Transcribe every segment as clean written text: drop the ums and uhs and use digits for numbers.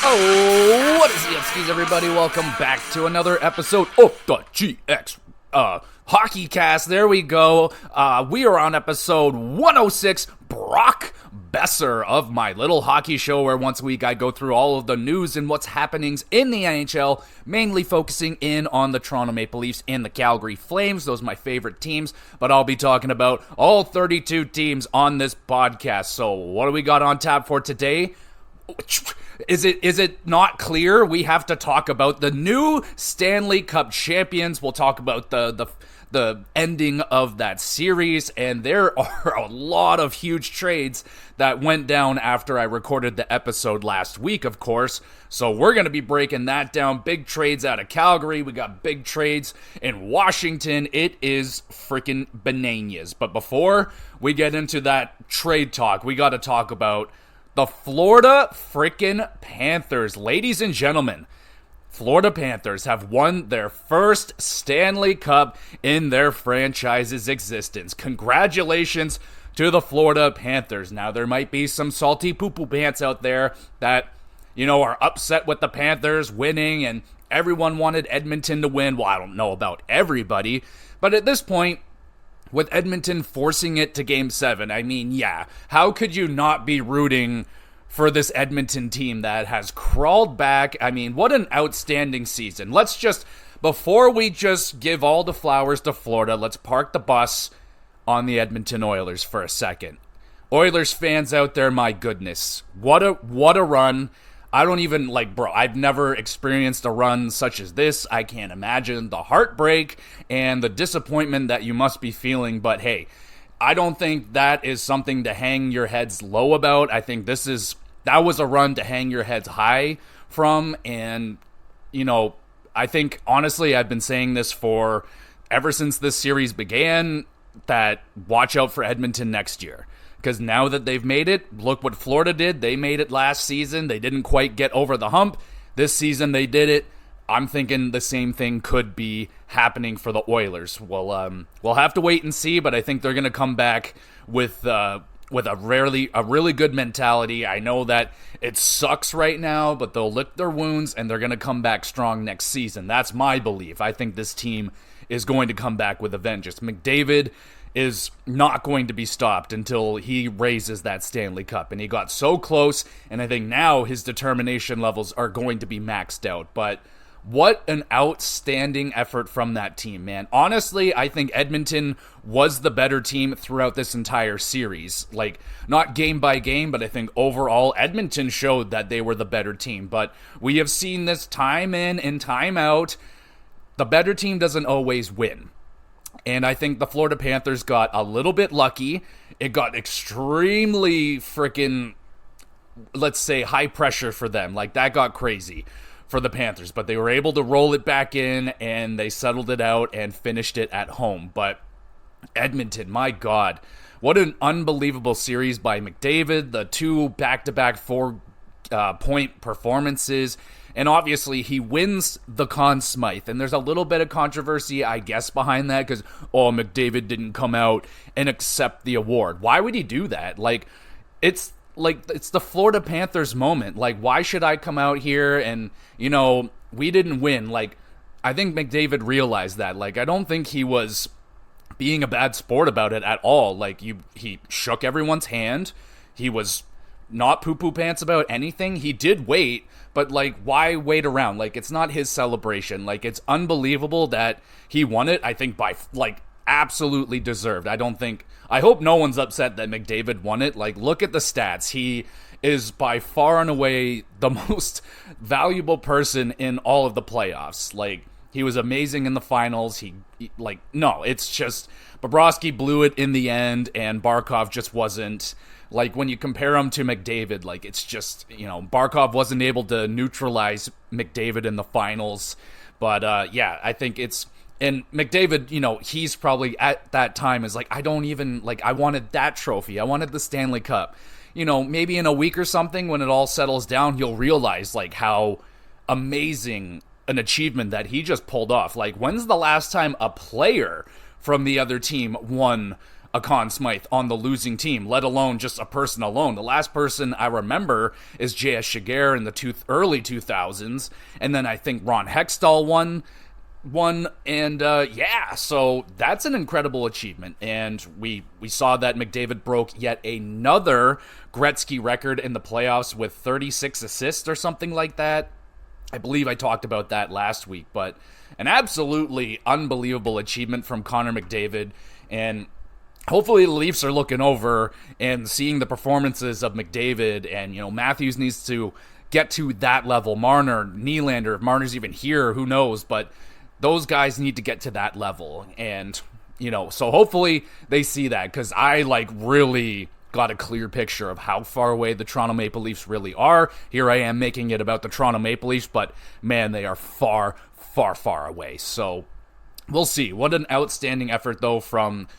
Oh, what is the Upskis, everybody? Welcome back to another episode of the GX HockeyCast. There we go. We are on episode 106. Brock Besser of My Little Hockey Show, where once a week I go through all of the news and what's happenings in the NHL, mainly focusing in on the Toronto Maple Leafs and the Calgary Flames. Those are my favorite teams, but I'll be talking about all 32 teams on this podcast. So what do we got on tap for today? Is it not clear? We have to talk about the new Stanley Cup champions. We'll talk about the ending of that series, and there are a lot of huge trades that went down after I recorded the episode last week, of course. So we're going to be breaking that down. Big trades out of Calgary. We got big trades in Washington. It is freaking bananas. But before we get into that trade talk, we got to talk about the Florida freaking Panthers. Ladies and gentlemen, Florida Panthers have won their first Stanley Cup in their franchise's existence. Congratulations to the Florida Panthers. Now, there might be some salty poo-poo pants out there that, are upset with the Panthers winning, and everyone wanted Edmonton to win. Well, I don't know about everybody, but at this point, with Edmonton forcing it to Game 7, I mean, yeah, how could you not be rooting for this Edmonton team that has crawled back? I mean, what an outstanding season. Before we just give all the flowers to Florida, let's park the bus on the Edmonton Oilers for a second. Oilers fans out there, my goodness, what a run. I don't even, I've never experienced a run such as this. I can't imagine the heartbreak and the disappointment that you must be feeling. But hey, I don't think that is something to hang your heads low about. I think that was a run to hang your heads high from. And, I think, honestly, I've been saying this for ever since this series began, that watch out for Edmonton next year. Because now that they've made it, look what Florida did. They made it last season. They didn't quite get over the hump. This season they did it. I'm thinking the same thing could be happening for the Oilers. We'll have to wait and see, but I think they're going to come back with a really good mentality. I know that it sucks right now, but they'll lick their wounds and they're going to come back strong next season. That's my belief. I think this team is going to come back with a vengeance. McDavid is not going to be stopped until he raises that Stanley Cup. And he got so close, and I think now his determination levels are going to be maxed out. But what an outstanding effort from that team, man. Honestly, I think Edmonton was the better team throughout this entire series. Not game by game, but I think overall Edmonton showed that they were the better team. But we have seen this time in and time out. The better team doesn't always win. And I think the Florida Panthers got a little bit lucky. It got extremely freaking, let's say, high pressure for them. That got crazy for the Panthers. But they were able to roll it back in, and they settled it out and finished it at home. But Edmonton, my God, what an unbelievable series by McDavid. The two back-to-back four-point performances. And obviously, he wins the Conn Smythe. And there's a little bit of controversy, I guess, behind that. Because, McDavid didn't come out and accept the award. Why would he do that? It's the Florida Panthers moment. Why should I come out here and, we didn't win? I think McDavid realized that. I don't think he was being a bad sport about it at all. He shook everyone's hand. He was not poo-poo pants about anything. He did wait. But, why wait around? It's not his celebration. It's unbelievable that he won it, I think, by, absolutely deserved. I hope no one's upset that McDavid won it. Look at the stats. He is by far and away the most valuable person in all of the playoffs. He was amazing in the finals. It's just, Bobrovsky blew it in the end, and Barkov just wasn't. When you compare him to McDavid, it's just, Barkov wasn't able to neutralize McDavid in the finals. But, I think and McDavid, he's probably at that time is I don't even, I wanted that trophy. I wanted the Stanley Cup. Maybe in a week or something when it all settles down, he'll realize, how amazing an achievement that he just pulled off. When's the last time a player from the other team won a Conn Smythe on the losing team, let alone just a person alone. The last person I remember is J.S. Shiger in the early 2000s, and then I think Ron Hextall won, and so that's an incredible achievement, and we saw that McDavid broke yet another Gretzky record in the playoffs with 36 assists or something like that. I believe I talked about that last week, but an absolutely unbelievable achievement from Connor McDavid, and hopefully the Leafs are looking over and seeing the performances of McDavid, and, Matthews needs to get to that level. Marner, Nylander, if Marner's even here, who knows, but those guys need to get to that level, and, so hopefully they see that, because I, really got a clear picture of how far away the Toronto Maple Leafs really are. Here I am making it about the Toronto Maple Leafs, but, man, they are far, far, far away, so we'll see. What an outstanding effort, though, from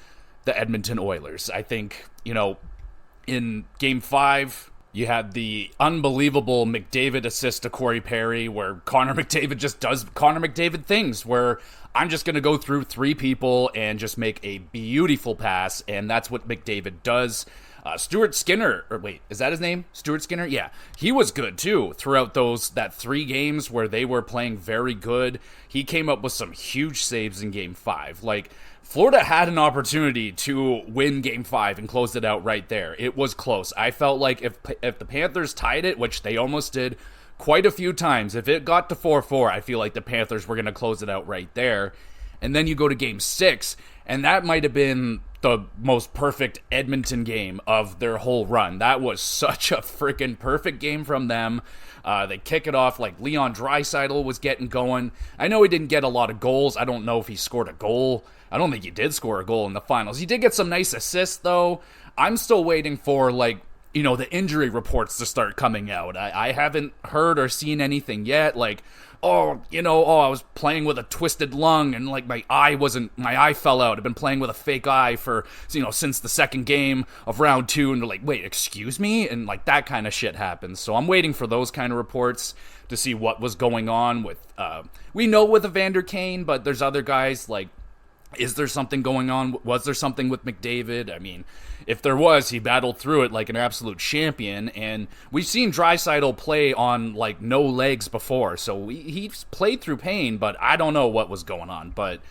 the Edmonton Oilers. I think, in Game 5, you had the unbelievable McDavid assist to Corey Perry, where Connor McDavid just does Connor McDavid things, where I'm just going to go through 3 people and just make a beautiful pass, and that's what McDavid does. Stuart Skinner, is that his name? Stuart Skinner? Yeah, he was good too throughout that 3 games where they were playing very good. He came up with some huge saves in Game 5. Florida had an opportunity to win Game 5 and close it out right there. It was close. I felt like if the Panthers tied it, which they almost did quite a few times, if it got to 4-4, I feel like the Panthers were going to close it out right there. And then you go to Game 6, and that might have been the most perfect Edmonton game of their whole run. That was such a freaking perfect game from them. They kick it off like Leon Draisaitl was getting going. I know he didn't get a lot of goals. I don't know if he scored a goal. I don't think he did score a goal in the finals. He did get some nice assists, though. I'm still waiting for, the injury reports to start coming out. I haven't heard or seen anything yet. I was playing with a twisted lung, and my eye fell out. I've been playing with a fake eye for, since the second game of round 2, and they're like, wait, excuse me? And that kind of shit happens. So I'm waiting for those kind of reports to see what was going on with, we know with Evander Kane, but there's other guys, is there something going on? Was there something with McDavid? I mean, if there was, he battled through it like an absolute champion, and we've seen Draisaitl play on, no legs before, so he's played through pain, but I don't know what was going on. But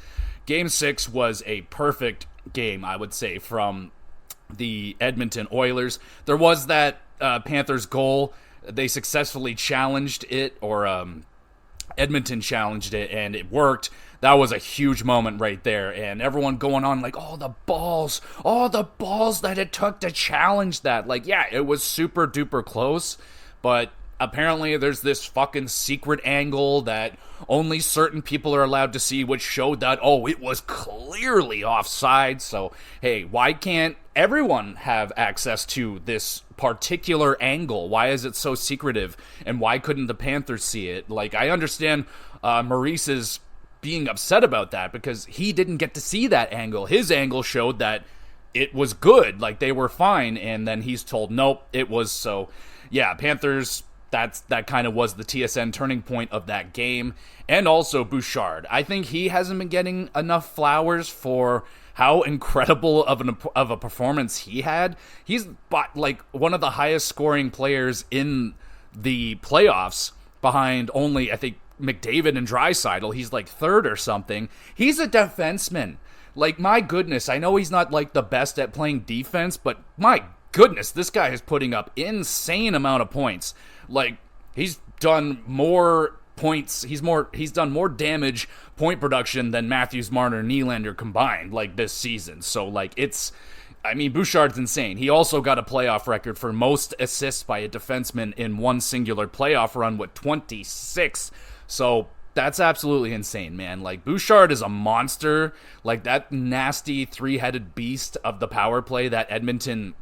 Game 6 was a perfect game, I would say, from the Edmonton Oilers. There was that Panthers goal. They successfully challenged it, or Edmonton challenged it, and it worked. That was a huge moment right there, and everyone going on the balls that it took to challenge that. Yeah, it was super duper close, but apparently there's this fucking secret angle that only certain people are allowed to see, which showed that, it was clearly offside. So, hey, why can't everyone have access to this particular angle? Why is it so secretive, and why couldn't the Panthers see it? I understand Maurice's being upset about that, because he didn't get to see that angle. His angle showed that it was good, they were fine, and then he's told, nope, it was. So, yeah, Panthers, that kind of was the TSN turning point of that game. And also Bouchard. I think he hasn't been getting enough flowers for how incredible of a performance he had. He's one of the highest scoring players in the playoffs, behind only, I think, McDavid and Draisaitl. He's 3rd or something. He's a defenseman. My goodness, I know he's not the best at playing defense, but my goodness, this guy is putting up insane amount of points. He's done more points. He's done more damage, point production than Matthews, Marner, Nylander combined this season. So Bouchard's insane. He also got a playoff record for most assists by a defenseman in one singular playoff run with 26. So that's absolutely insane, man. Bouchard is a monster. That nasty 3-headed beast of the power play that Edmonton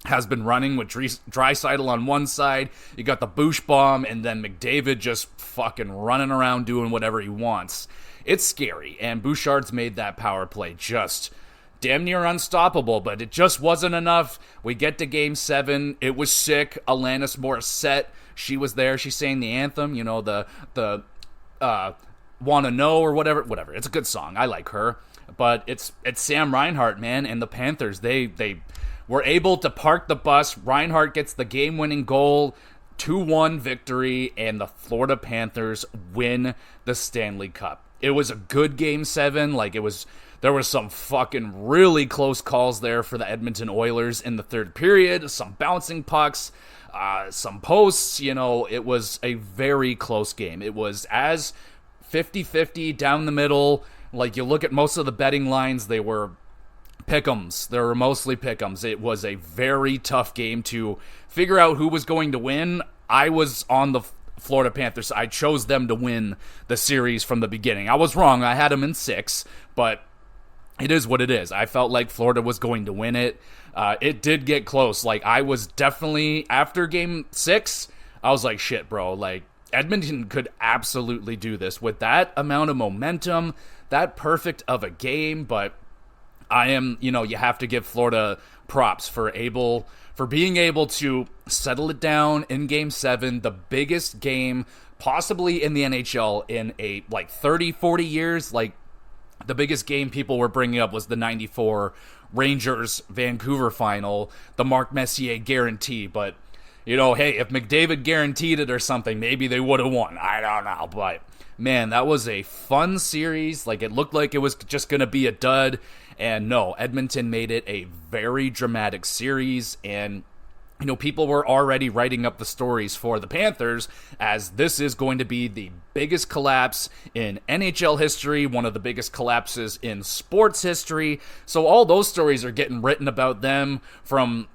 has been running with Draisaitl on one side. You got the Bouch bomb, and then McDavid just fucking running around doing whatever he wants. It's scary, and Bouchard's made that power play just damn near unstoppable, but it just wasn't enough. We get to Game 7. It was sick. Alanis Morissette, she was there. She sang the anthem, the Wanna Know or whatever. It's a good song. I like her. but it's Sam Reinhart, man, and the Panthers. They were able to park the bus. Reinhart gets the game-winning goal, 2-1 victory, and the Florida Panthers win the Stanley Cup. It was a good Game 7. There was some fucking really close calls there for the Edmonton Oilers in the third period. Some bouncing pucks, some posts. It was a very close game. It was as 50-50 down the middle. You look at most of the betting lines, they were pick'ems. They were mostly pick'ems. It was a very tough game to figure out who was going to win. I was on the Florida Panthers. I chose them to win the series from the beginning. I was wrong. I had them in 6, but it is what it is. I felt like Florida was going to win it. It did get close. I was definitely, after Game 6, I was like, shit, bro. Edmonton could absolutely do this with that amount of momentum, that perfect of a game, but you have to give Florida props for being able to settle it down in Game 7, the biggest game possibly in the NHL in 30, 40 years. The biggest game people were bringing up was the 94 Rangers-Vancouver final, the Mark Messier guarantee, but hey, if McDavid guaranteed it or something, maybe they would have won. I don't know, but man, that was a fun series. It looked like it was just going to be a dud, and no, Edmonton made it a very dramatic series, and people were already writing up the stories for the Panthers as this is going to be the biggest collapse in NHL history, one of the biggest collapses in sports history. So all those stories are getting written about them from,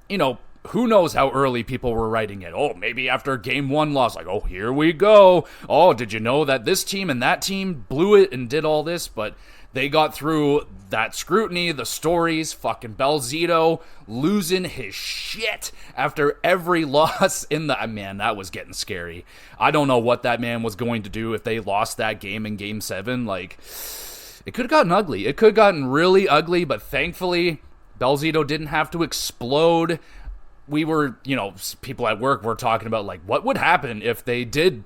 who knows how early people were writing it. Oh, maybe after Game 1 loss, oh, here we go. Oh, did you know that this team and that team blew it and did all this? But they got through that scrutiny, the stories, fucking Belzito losing his shit after every loss in the... Man, that was getting scary. I don't know what that man was going to do if they lost that game in Game 7. It could have gotten ugly. It could have gotten really ugly, but thankfully, Belzito didn't have to explode. We were, people at work were talking about, what would happen if they did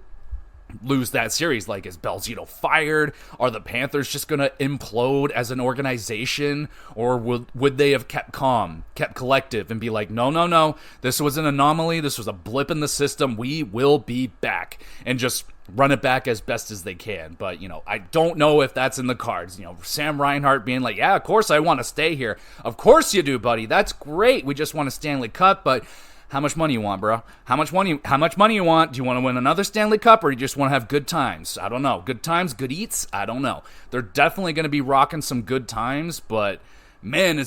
lose that series? Is Belzito fired? Are the Panthers just going to implode as an organization? Or would they have kept calm, kept collective, and be like, no, this was an anomaly, this was a blip in the system, we will be back, and just run it back as best as they can? But, I don't know if that's in the cards. Sam Reinhart being like, yeah, of course I want to stay here. Of course you do, buddy. That's great. We just want a Stanley Cup, but how much money you want, bro? How much money you want? Do you want to win another Stanley Cup, or do you just want to have good times? I don't know. Good times, good eats? I don't know. They're definitely going to be rocking some good times, but man,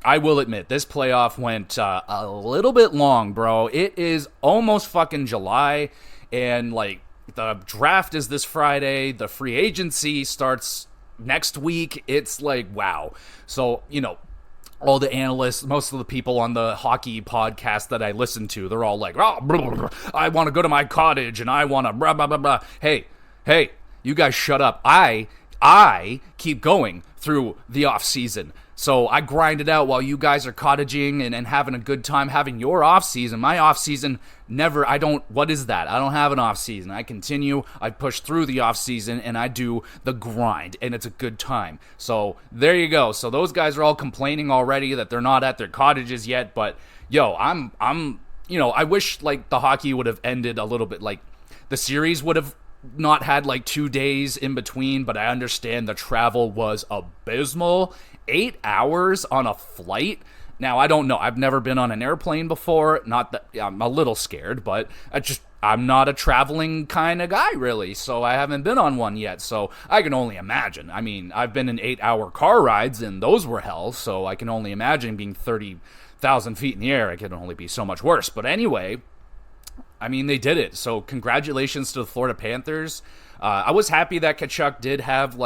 I will admit, this playoff went a little bit long, bro. It is almost fucking July, and the draft is this Friday. The free agency starts next week. It's wow. So, all the analysts, most of the people on the hockey podcast that I listen to, they're all like, oh, blah, blah, blah. I want to go to my cottage and I want to blah, blah, blah, blah. Hey, you guys shut up. I keep going through the off season. So I grind it out while you guys are cottaging and having a good time having your off season. My off season what is that? I don't have an off season. I continue, I push through the off season, and I do the grind, and it's a good time. So there you go. So those guys are all complaining already that they're not at their cottages yet, but I wish the hockey would have ended a little bit, the series would have not had 2 days in between, but I understand the travel was abysmal. 8 hours on a flight. Now, I don't know. I've never been on an airplane before. Not that I'm a little scared, but I'm not a traveling kind of guy, really. So I haven't been on one yet. So I can only imagine. I've been in 8-hour car rides, and those were hell. So I can only imagine being 30,000 feet in the air. It can only be so much worse. But anyway, they did it. So congratulations to the Florida Panthers. I was happy that Tkachuk did have,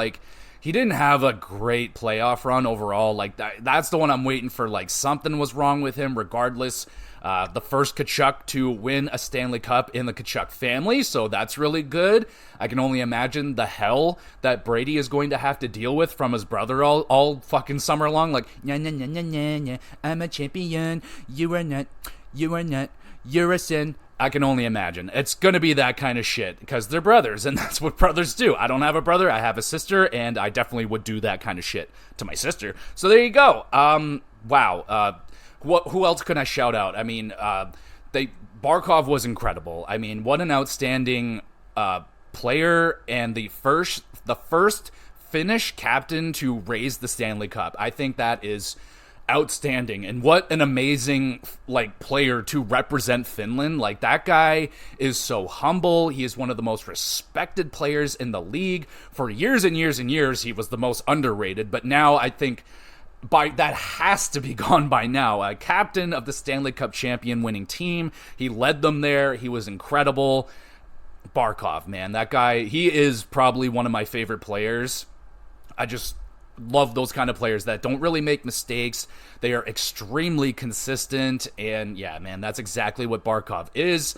he didn't have a great playoff run overall. That's the one I'm waiting for. Something was wrong with him regardless. The first Tkachuk to win a Stanley Cup in the Tkachuk family, so that's really good. I can only imagine the hell that Brady is going to have to deal with from his brother all fucking summer long. I'm a champion. You are not. you're a sin. I can only imagine. It's going to be that kind of shit because they're brothers, and that's what brothers do. I don't have a brother. I have a sister, and I definitely would do that kind of shit to my sister. So there you go. Wow. Who else can I shout out? I mean, Barkov was incredible. I mean, what an outstanding player, and the first Finnish captain to raise the Stanley Cup. I think that is outstanding, and what an amazing player to represent Finland. That guy is so humble. He is one of the most respected players in the league. For years and years and years, he was the most underrated, but now I think that has to be gone by now. A captain of the Stanley Cup champion winning team. He led them there. He was incredible. Barkov, man, that guy, he is probably one of my favorite players. I just love those kind of players that don't really make mistakes. They are extremely consistent, and yeah, man, that's exactly what Barkov is.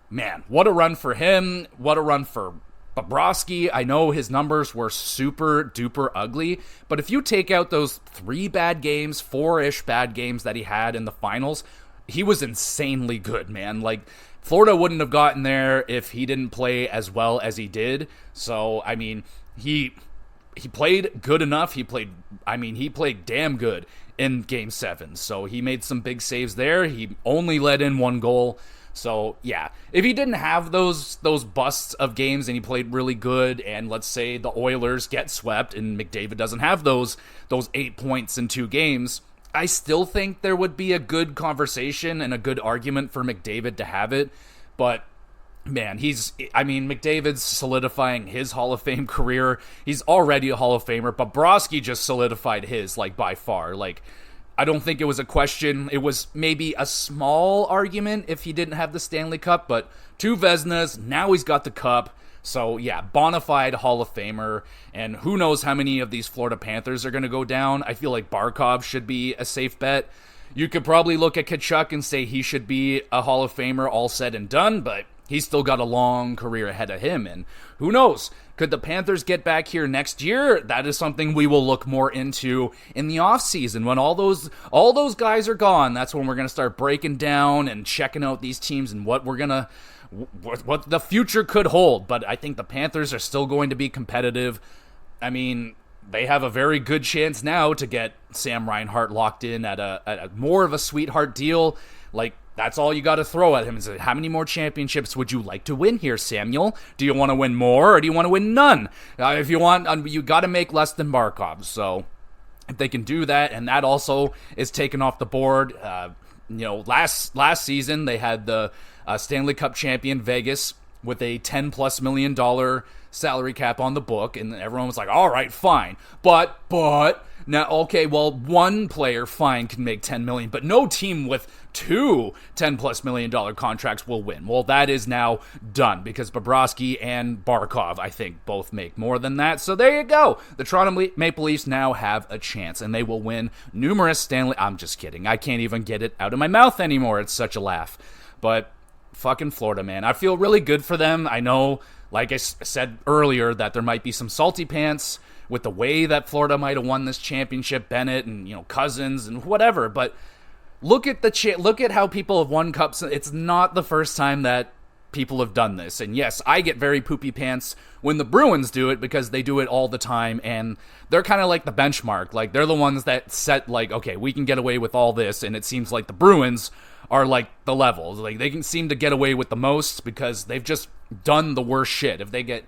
Man, what a run for him. What a run for Bobrovsky. I know his numbers were super duper ugly, but if you take out those 3 bad games, 4-ish bad games that he had in the finals, he was insanely good, man. Florida wouldn't have gotten there if he didn't play as well as he did. So, I mean, he played good enough. He played damn good in Game 7. So he made some big saves there. He only let in 1 goal. So, yeah, if he didn't have those busts of games and he played really good, and let's say the Oilers get swept and McDavid doesn't have those 8 points in 2 games, I still think there would be a good conversation and a good argument for McDavid to have it. But man, McDavid's solidifying his Hall of Fame career. He's already a Hall of Famer. Bobrovsky just solidified his, by far. I don't think it was a question. It was maybe a small argument if he didn't have the Stanley Cup, but 2 Vezinas, now he's got the cup. So, yeah, bona fide Hall of Famer, and who knows how many of these Florida Panthers are going to go down. I feel like Barkov should be a safe bet. You could probably look at Tkachuk and say he should be a Hall of Famer all said and done, but he's still got a long career ahead of him, and who knows? Could the Panthers get back here next year? That is something we will look more into in the offseason. When all those guys are gone, that's when we're going to start breaking down and checking out these teams and what what the future could hold. But I think the Panthers are still going to be competitive. I mean, they have a very good chance now to get Sam Reinhart locked in at a more of a sweetheart deal. That's all you got to throw at him. Is how many more championships would you like to win here, Samuel? Do you want to win more, or do you want to win none? If you want, you got to make less than Barkov. So if they can do that, and that also is taken off the board. Last season they had the Stanley Cup champion Vegas with a $10+ million salary cap on the book, and everyone was like, all right, fine. But now, okay, well, one player, fine, can make $10 million, but no team with 2 $10+ million contracts will win. Well, that is now done, because Bobrovsky and Barkov, I think, both make more than that. So there you go. The Toronto Maple Leafs now have a chance, and they will win numerous Stanley... I'm just kidding. I can't even get it out of my mouth anymore. It's such a laugh. But fucking Florida, man. I feel really good for them. I know, like I said earlier, that there might be some salty pants with the way that Florida might have won this championship, Bennett and Cousins and whatever. But look at how people have won cups. It's not the first time that people have done this. And yes, I get very poopy pants when the Bruins do it, because they do it all the time, and they're kind of like the benchmark. They're the ones that set okay, we can get away with all this, and it seems like the Bruins are the levels. They can seem to get away with the most because they've just done the worst shit. If they get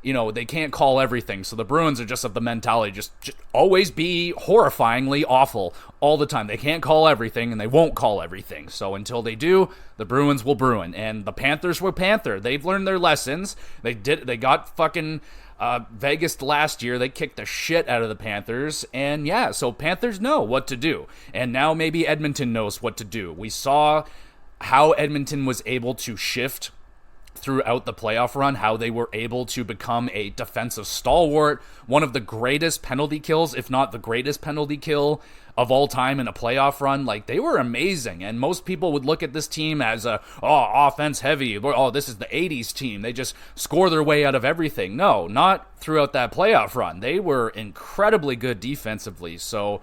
they can't call everything. So the Bruins are just of the mentality, just always be horrifyingly awful all the time. They can't call everything, and they won't call everything. So until they do, the Bruins will Bruin. And the Panthers will Panther. They've learned their lessons. They got fucking Vegas last year. They kicked the shit out of the Panthers. And yeah, so Panthers know what to do. And now maybe Edmonton knows what to do. We saw how Edmonton was able to shift throughout the playoff run, how they were able to become a defensive stalwart, one of the greatest penalty kills, if not the greatest penalty kill of all time in a playoff run. They were amazing, and most people would look at this team as offense heavy. This is the 80s team. They just score their way out of everything. No, not throughout that playoff run. They were incredibly good defensively. So,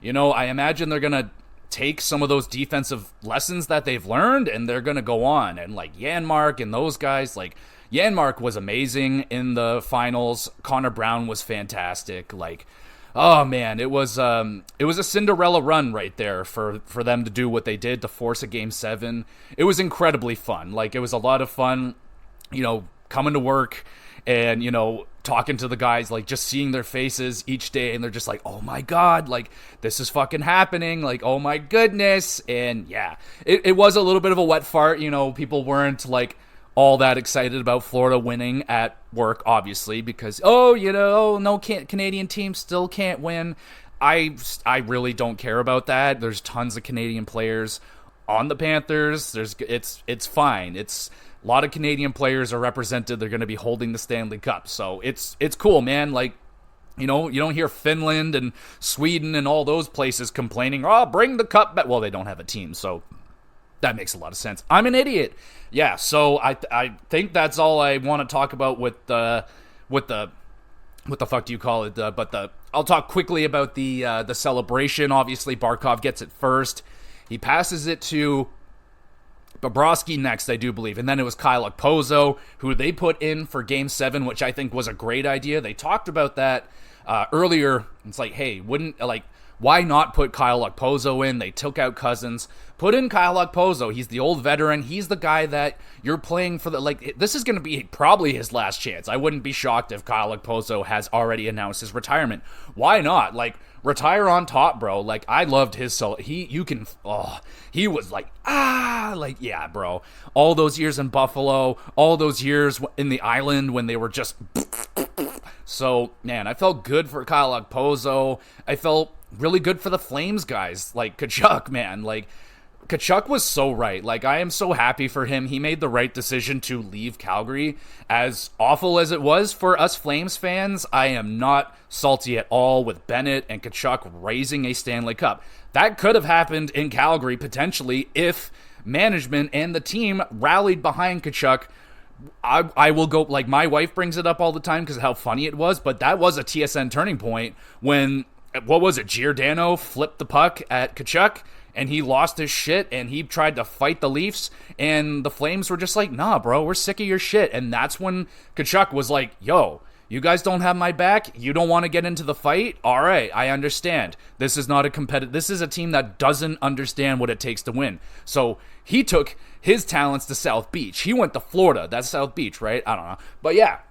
I imagine they're going to take some of those defensive lessons that they've learned, and they're going to go on. And like Janmark and those guys, like Janmark was amazing in the finals. Connor Brown was fantastic. Like, oh man, it was a Cinderella run right there for them to do what they did to force a Game 7. It was incredibly fun. Like, it was a lot of fun, coming to work and, talking to the guys, like just seeing their faces each day, and they're just like, oh my God, like this is fucking happening, like, oh my goodness. And yeah, it was a little bit of a wet fart. People weren't like all that excited about Florida winning at work, obviously, because no Canadian team still can't win. I really don't care about that. There's tons of Canadian players on the Panthers. It's fine. It's a lot of Canadian players are represented. They're going to be holding the Stanley Cup. So it's cool, man. Like, you don't hear Finland and Sweden and all those places complaining, oh, bring the cup back. Well, they don't have a team, so that makes a lot of sense. I'm an idiot. Yeah, so I think that's all I want to talk about with the what the fuck do you call it? I'll talk quickly about the celebration. Obviously, Barkov gets it first. He passes it to Bobrovsky next, I do believe. And then it was Kyle Okposo, who they put in for Game 7, which I think was a great idea. They talked about that earlier. It's like, hey, why not put Kyle Okposo in? They took out Cousins. Put in Kyle Okposo. He's the old veteran. He's the guy that you're playing for. This is going to be probably his last chance. I wouldn't be shocked if Kyle Okposo has already announced his retirement. Why not? Retire on top, bro. I loved his solo. He was yeah, bro. All those years in Buffalo, all those years in the island when they were just so, man, I felt good for Kyle Okposo. I felt really good for the Flames guys, like Tkachuk, man. Tkachuk was so right. I am so happy for him. He made the right decision to leave Calgary. As awful as it was for us Flames fans, I am not salty at all with Bennett and Tkachuk raising a Stanley Cup. That could have happened in Calgary, potentially, if management and the team rallied behind Tkachuk. I will go, my wife brings it up all the time because of how funny it was, but that was a TSN turning point when, what was it, Giordano flipped the puck at Tkachuk, and he lost his shit, and he tried to fight the Leafs, and the Flames were just like, nah, bro, we're sick of your shit. And that's when Tkachuk was like, yo, you guys don't have my back? You don't want to get into the fight? All right, I understand. This is not a competitive... This is a team that doesn't understand what it takes to win. So he took his talents to South Beach. He went to Florida. That's South Beach, right? I don't know. But yeah,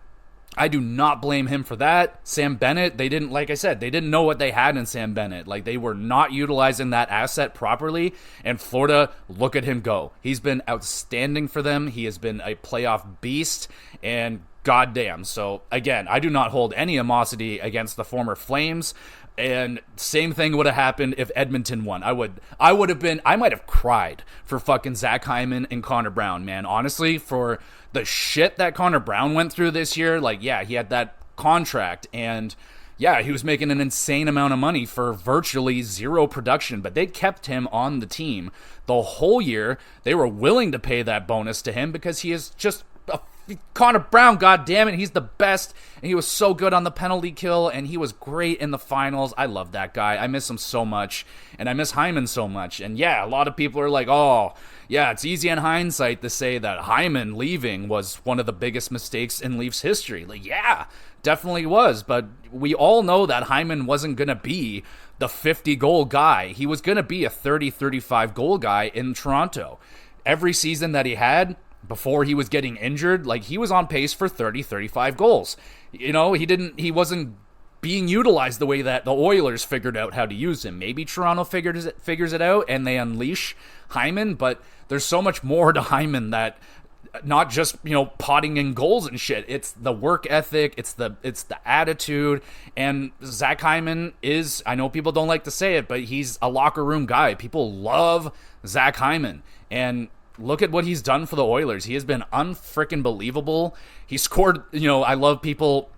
I do not blame him for that. Sam Bennett, they didn't, like I said, they didn't know what they had in Sam Bennett. They were not utilizing that asset properly, and Florida, look at him go. He's been outstanding for them. He has been a playoff beast, and goddamn. So, again, I do not hold any animosity against the former Flames, and same thing would have happened if Edmonton won. I might have cried for fucking Zach Hyman and Connor Brown, man. Honestly, for the shit that Connor Brown went through this year, yeah, he had that contract, and yeah, he was making an insane amount of money for virtually zero production, but they kept him on the team the whole year. They were willing to pay that bonus to him because he is just Connor Brown, goddammit, he's the best, and he was so good on the penalty kill, and he was great in the finals. I love that guy. I miss him so much, and I miss Hyman so much. And yeah, a lot of people are like, oh, yeah, it's easy in hindsight to say that Hyman leaving was one of the biggest mistakes in Leafs history. Yeah, definitely was, but we all know that Hyman wasn't going to be the 50-goal guy. He was going to be a 30, 35-goal guy in Toronto. Every season that he had, before he was getting injured, he was on pace for 30, 35 goals. He wasn't being utilized the way that the Oilers figured out how to use him. Maybe Toronto figures it out and they unleash Hyman, but there's so much more to Hyman that not just, potting in goals and shit. It's the work ethic, it's the attitude, and Zach Hyman is, I know people don't like to say it, but he's a locker room guy. People love Zach Hyman, and look at what he's done for the Oilers. He has been unfreaking believable. He scored, I love people,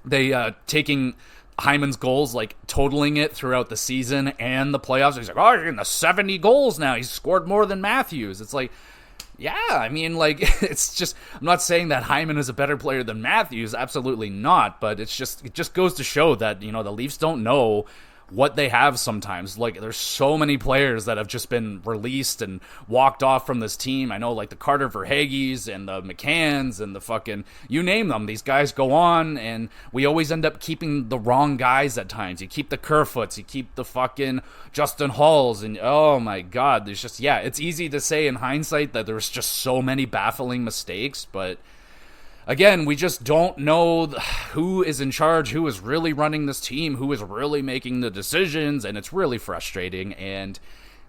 they taking Hyman's goals, totaling it throughout the season and the playoffs. He's like, oh, you're in the 70 goals now. He's scored more than Matthews. It's like, yeah, I mean, it's just, I'm not saying that Hyman is a better player than Matthews. Absolutely not. But it just goes to show that, the Leafs don't know what they have sometimes. Like, there's so many players that have just been released and walked off from this team. I know, like, the Carter Verhaeghes and the McCanns and the fucking, you name them. These guys go on, and we always end up keeping the wrong guys at times. You keep the Kerfoots, you keep the fucking Justin Halls, and oh my god, there's just, yeah, it's easy to say in hindsight that there's just so many baffling mistakes, but again, we just don't know who is in charge, who is really running this team, who is really making the decisions, and it's really frustrating. And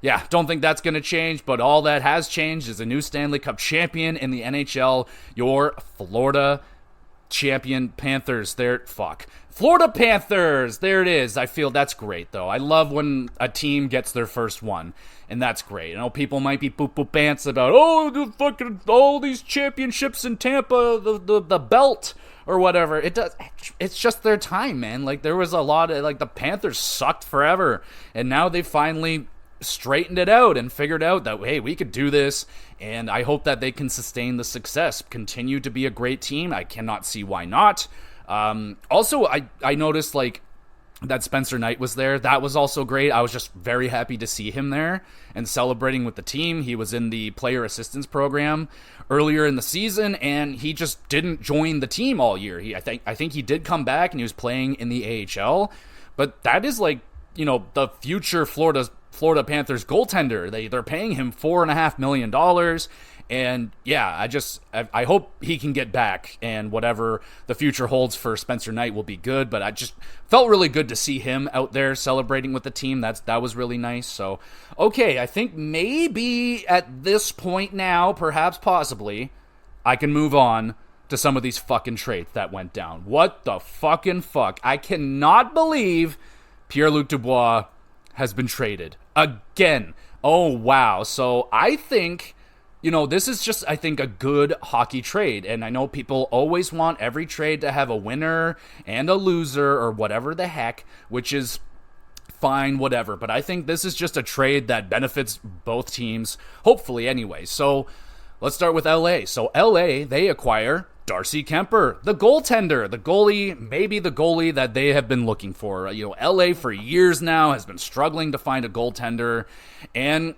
yeah, don't think that's going to change, but all that has changed is a new Stanley Cup champion in the NHL, your Florida champion Panthers. Florida Panthers, there it is. I feel that's great, though. I love when a team gets their first one, and that's great. I know people might be poop pants about, the fucking all these championships in Tampa, the belt or whatever. It's just their time, man. Like, there was a lot of, like, the Panthers sucked forever, and now they finally straightened it out and figured out that, hey, we could do this, and I hope that they can sustain the success, continue to be a great team. I cannot see why not. Also, I noticed, like, that Spencer Knight was there. That was also great. I was just very happy to see him there and celebrating with the team. He was in the player assistance program earlier in the season, and he just didn't join the team all year. I think he did come back, and he was playing in the AHL, but that is, like, you know, the future Florida Panthers goaltender. They're paying him $4.5 million. And yeah, I hope he can get back, and whatever the future holds for Spencer Knight will be good. But I just felt really good to see him out there celebrating with the team. That was really nice. So, okay, I think maybe at this point now, perhaps possibly, I can move on to some of these fucking trades that went down. What the fucking fuck? I cannot believe Pierre-Luc Dubois has been traded again. Oh, wow. So I think, you know, this is just, I think, a good hockey trade. And I know people always want every trade to have a winner and a loser or whatever the heck, which is fine, whatever. But I think this is just a trade that benefits both teams, hopefully anyway. So let's start with LA. So LA, they acquire Darcy Kemper, the goaltender, the goalie, maybe the goalie that they have been looking for. You know, LA for years now has been struggling to find a goaltender, and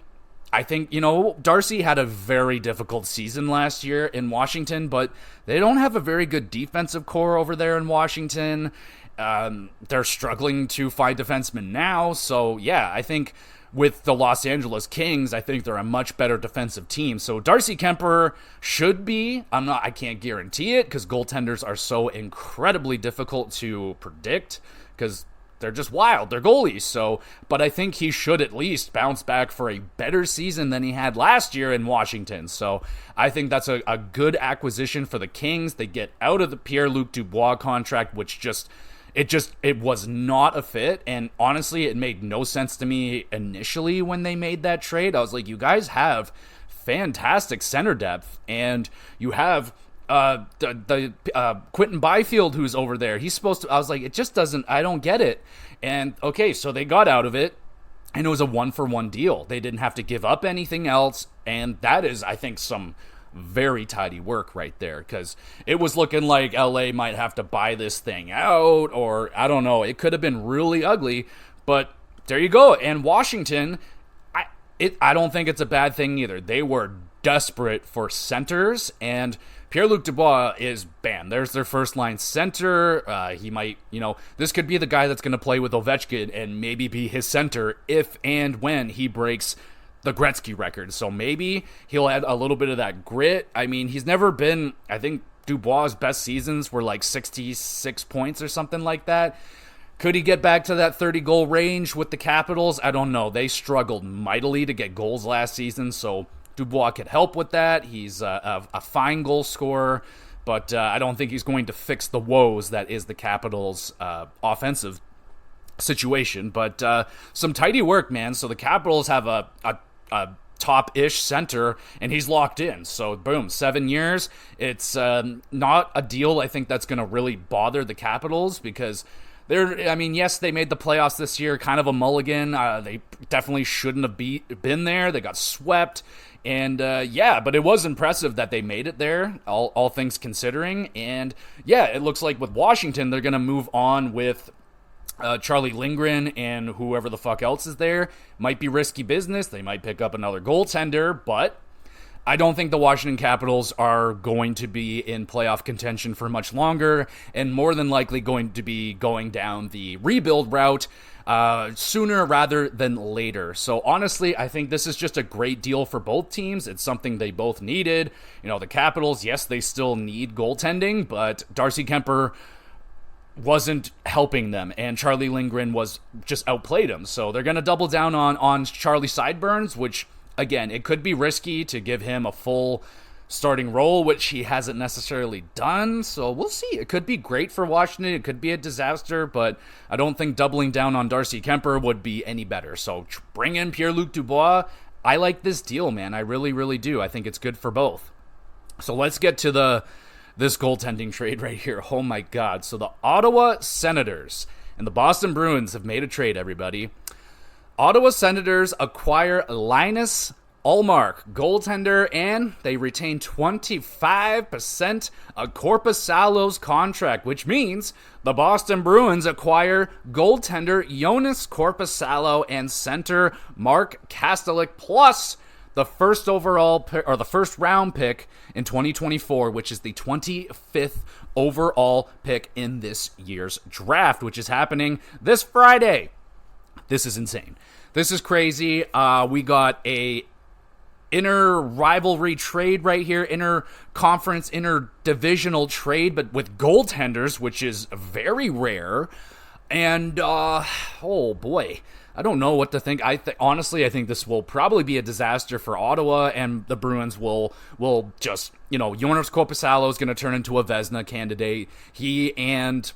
I think, you know, Darcy had a very difficult season last year in Washington, but they don't have a very good defensive core over there in Washington. They're struggling to find defensemen now, so yeah, I think with the Los Angeles Kings, I think they're a much better defensive team. So Darcy Kemper should be, I can't guarantee it, because goaltenders are so incredibly difficult to predict, because they're just wild. They're goalies. So, but I think he should at least bounce back for a better season than he had last year in Washington. So I think that's a good acquisition for the Kings. They get out of the Pierre-Luc Dubois contract, which it was not a fit, and honestly, it made no sense to me initially when they made that trade. I was like, you guys have fantastic center depth, and you have Quentin Byfield who's over there. He's supposed to, I was like, it just doesn't, I don't get it. And okay, so they got out of it, and it was a 1-for-1 deal. They didn't have to give up anything else, and that is, I think, some very tidy work right there, because it was looking like LA might have to buy this thing out, or I don't know, it could have been really ugly, but there you go. And Washington, I don't think it's a bad thing either. They were desperate for centers, and Pierre-Luc Dubois is, bam, there's their first line center. He might, this could be the guy that's going to play with Ovechkin and maybe be his center if and when he breaks the Gretzky record. So maybe he'll add a little bit of that grit. I mean, he's never been, I think Dubois' best seasons were like 66 points or something like that. Could he get back to that 30-goal range with the Capitals? I don't know. They struggled mightily to get goals last season, so Dubois could help with that. He's a fine goal scorer, but I don't think he's going to fix the woes that is the Capitals' offensive situation. But some tidy work, man. So the Capitals have a top-ish center, and he's locked in. So, boom, 7 years. It's not a deal, I think, that's going to really bother the Capitals, because yes, they made the playoffs this year, kind of a mulligan. They definitely shouldn't have been there. They got swept. And, but it was impressive that they made it there, all things considering. And, yeah, it looks like with Washington, they're going to move on with Charlie Lindgren and whoever the fuck else is there. Might be risky business. They might pick up another goaltender, but I don't think the Washington Capitals are going to be in playoff contention for much longer, and more than likely going to be going down the rebuild route sooner rather than later. So honestly, I think this is just a great deal for both teams. It's something they both needed. You know, the Capitals, yes, they still need goaltending, but Darcy Kemper wasn't helping them, and Charlie Lindgren was just outplayed him. So they're going to double down on Charlie Sideburns, which, again, it could be risky to give him a full starting role, which he hasn't necessarily done. So we'll see. It could be great for Washington. It could be a disaster, but I don't think doubling down on Darcy Kemper would be any better. So bring in Pierre-Luc Dubois. I like this deal, man. I really, really do. I think it's good for both. So let's get to this goaltending trade right here. Oh my God. So the Ottawa Senators and the Boston Bruins have made a trade, everybody. Ottawa Senators acquire Linus Ullmark, goaltender, and they retain 25% of Korpisalo's contract, which means the Boston Bruins acquire goaltender Joonas Korpisalo and center Mark Kastelik, plus the first round pick in 2024, which is the 25th overall pick in this year's draft, which is happening this Friday. This is insane. This is crazy. We got a inter-rivalry trade right here, inter-conference, inter-divisional trade, but with goaltenders, which is very rare. And, oh boy, I don't know what to think. Honestly, I think this will probably be a disaster for Ottawa, and the Bruins will just, Joonas Korpisalo is going to turn into a Vezina candidate. He and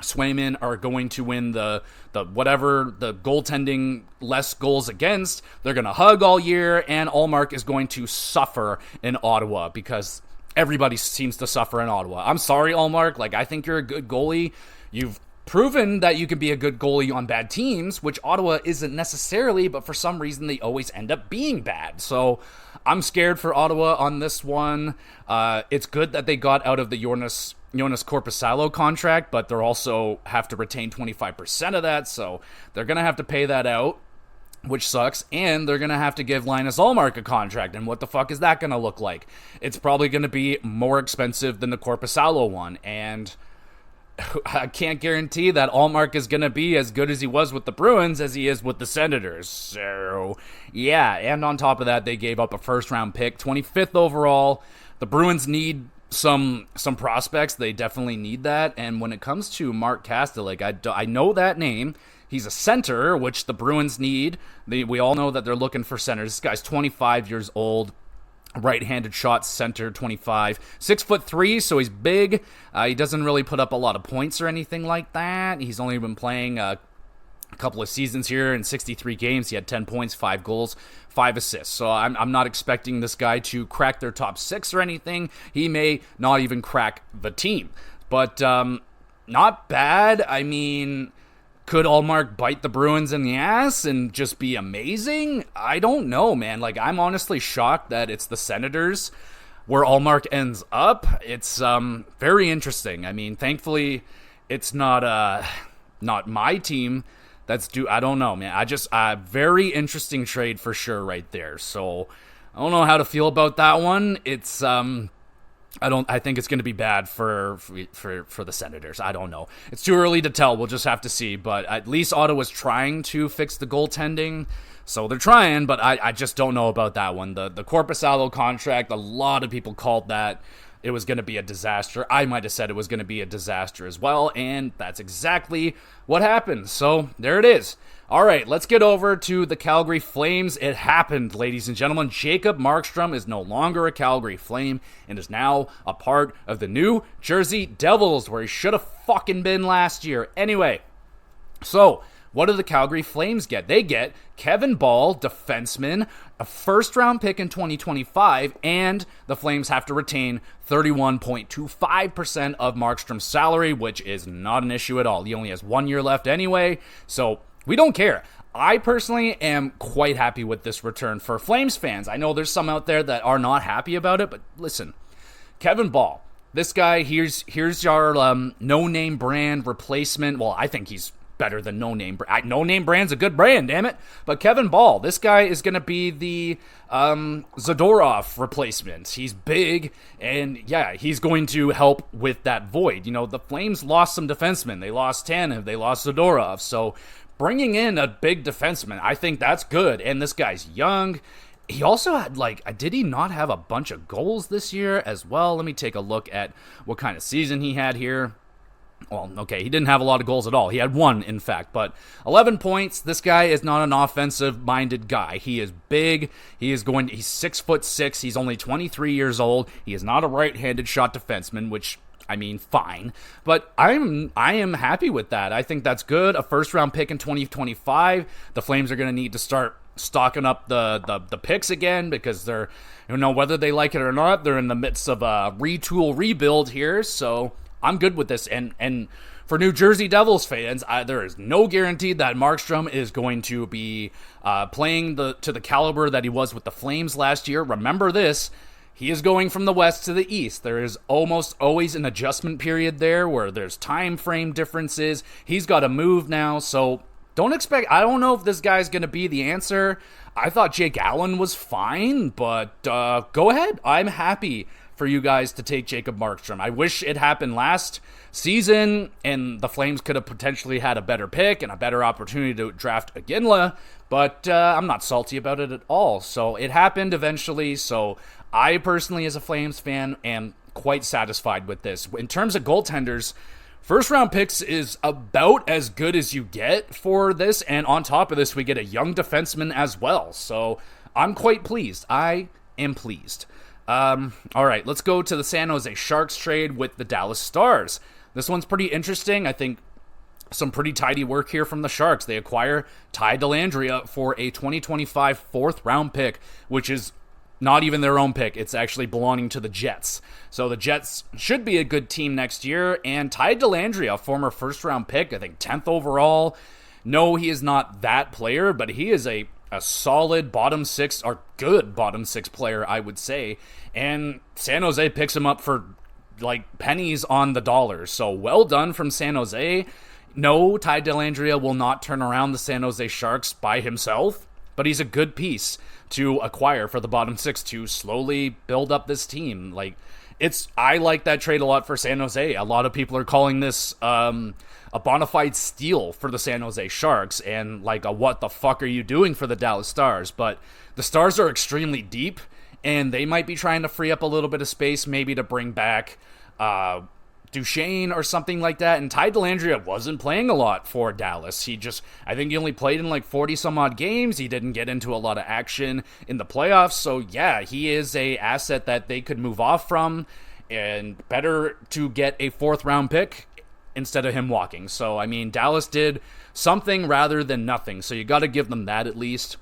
Swayman are going to win the goaltending less goals against. They're going to hug all year, and Ullmark is going to suffer in Ottawa because everybody seems to suffer in Ottawa. I'm sorry, Ullmark. I think you're a good goalie. You've proven that you can be a good goalie on bad teams, which Ottawa isn't necessarily, but for some reason they always end up being bad. So I'm scared for Ottawa on this one. It's good that they got out of the Joonas Korpisalo contract, but they'll also have to retain 25% of that, so they're going to have to pay that out, which sucks, and they're going to have to give Linus Ullmark a contract, and what the fuck is that going to look like? It's probably going to be more expensive than the Korpisalo one, and I can't guarantee that Ullmark is going to be as good as he was with the Bruins as he is with the Senators. So, yeah, and on top of that, they gave up a first-round pick, 25th overall. The Bruins need some prospects. They definitely need that. And when it comes to Mark Kastelik, I know that name. He's a center, which the Bruins need. We all know that they're looking for centers. This guy's 25 years old. Right-handed shot center, 25, 6'3", so he's big. He doesn't really put up a lot of points or anything like that. He's only been playing a couple of seasons here. In 63 games, he had 10 points, 5 goals, 5 assists. So I'm not expecting this guy to crack their top 6 or anything. He may not even crack the team, but not bad. I mean, could Ullmark bite the Bruins in the ass and just be amazing? I don't know, man. I'm honestly shocked that it's the Senators where Ullmark ends up. It's very interesting. I mean, thankfully, it's not my team that's due. I don't know, man. Very interesting trade for sure right there. So I don't know how to feel about that one. It's I think it's going to be bad for the Senators. I don't know. It's too early to tell. We'll just have to see. But at least Ottawa's trying to fix the goaltending. So they're trying, but I just don't know about that one. The Korpisalo contract, a lot of people called that it was going to be a disaster. I might have said it was going to be a disaster as well, and that's exactly what happened. So there it is. All right, let's get over to the Calgary Flames. It happened, ladies and gentlemen. Jacob Markstrom is no longer a Calgary Flame and is now a part of the New Jersey Devils, where he should have fucking been last year. Anyway, so what do the Calgary Flames get? They get Kevin Ball, defenseman, a first-round pick in 2025, and the Flames have to retain 31.25% of Markstrom's salary, which is not an issue at all. He only has 1 year left anyway, so we don't care. I personally am quite happy with this return for Flames fans. I know there's some out there that are not happy about it, but listen, Kevin Ball, this guy, here's our no-name brand replacement. Well, I think he's better than No Name Brand. No Name Brand's a good brand, damn it. But Kevin Ball, this guy is going to be the Zadorov replacement. He's big, and yeah, he's going to help with that void. The Flames lost some defensemen. They lost Tanev, they lost Zadorov, so bringing in a big defenseman, I think that's good. And this guy's young. He also had, did he not have a bunch of goals this year as well? Let me take a look at what kind of season he had here. Well, okay, he didn't have a lot of goals at all. He had one, in fact, but 11 points. This guy is not an offensive-minded guy. He is big. He's 6'6". He's only 23 years old. He is not a right-handed shot defenseman, which, fine. But I am happy with that. I think that's good. A first-round pick in 2025. The Flames are going to need to start stocking up the picks again, because they're, whether they like it or not, they're in the midst of a rebuild here, so I'm good with this. And for New Jersey Devils fans, there is no guarantee that Markstrom is going to be playing to the caliber that he was with the Flames last year. Remember this, he is going from the west to the east. There is almost always an adjustment period there where there's time frame differences. He's got to move now, so I don't know if this guy's going to be the answer. I thought Jake Allen was fine, but go ahead. I'm happy for you guys to take Jacob Markstrom. I wish it happened last season, and the Flames could have potentially had a better pick and a better opportunity to draft Iginla, but I'm not salty about it at all. So it happened eventually, so I personally, as a Flames fan, am quite satisfied with this. In terms of goaltenders, first-round picks is about as good as you get for this, and on top of this, we get a young defenseman as well. So I'm quite pleased. I am pleased. All right, let's go to the San Jose Sharks trade with the Dallas Stars. This one's pretty interesting. I think some pretty tidy work here from the Sharks. They acquire Ty Dellandrea for a 2025 fourth-round pick, which is not even their own pick. It's actually belonging to the Jets. So the Jets should be a good team next year. And Ty Dellandrea, a former first-round pick, I think 10th overall. No, he is not that player, but he is a solid bottom six, or good bottom six player, I would say. And San Jose picks him up for pennies on the dollar. So well done from San Jose. No, Ty Dellandrea will not turn around the San Jose Sharks by himself, but he's a good piece to acquire for the bottom six to slowly build up this team. I like that trade a lot for San Jose. A lot of people are calling this a bona fide steal for the San Jose Sharks, and what the fuck are you doing for the Dallas Stars? But the Stars are extremely deep, and they might be trying to free up a little bit of space, maybe to bring back Duchesne or something like that. And Ty Dellandrea wasn't playing a lot for Dallas. I think he only played in 40 some odd games. He didn't get into a lot of action in the playoffs. So yeah, he is a asset that they could move off from, and better to get a fourth round pick instead of him walking. So Dallas did something rather than nothing. So you got to give them that at least.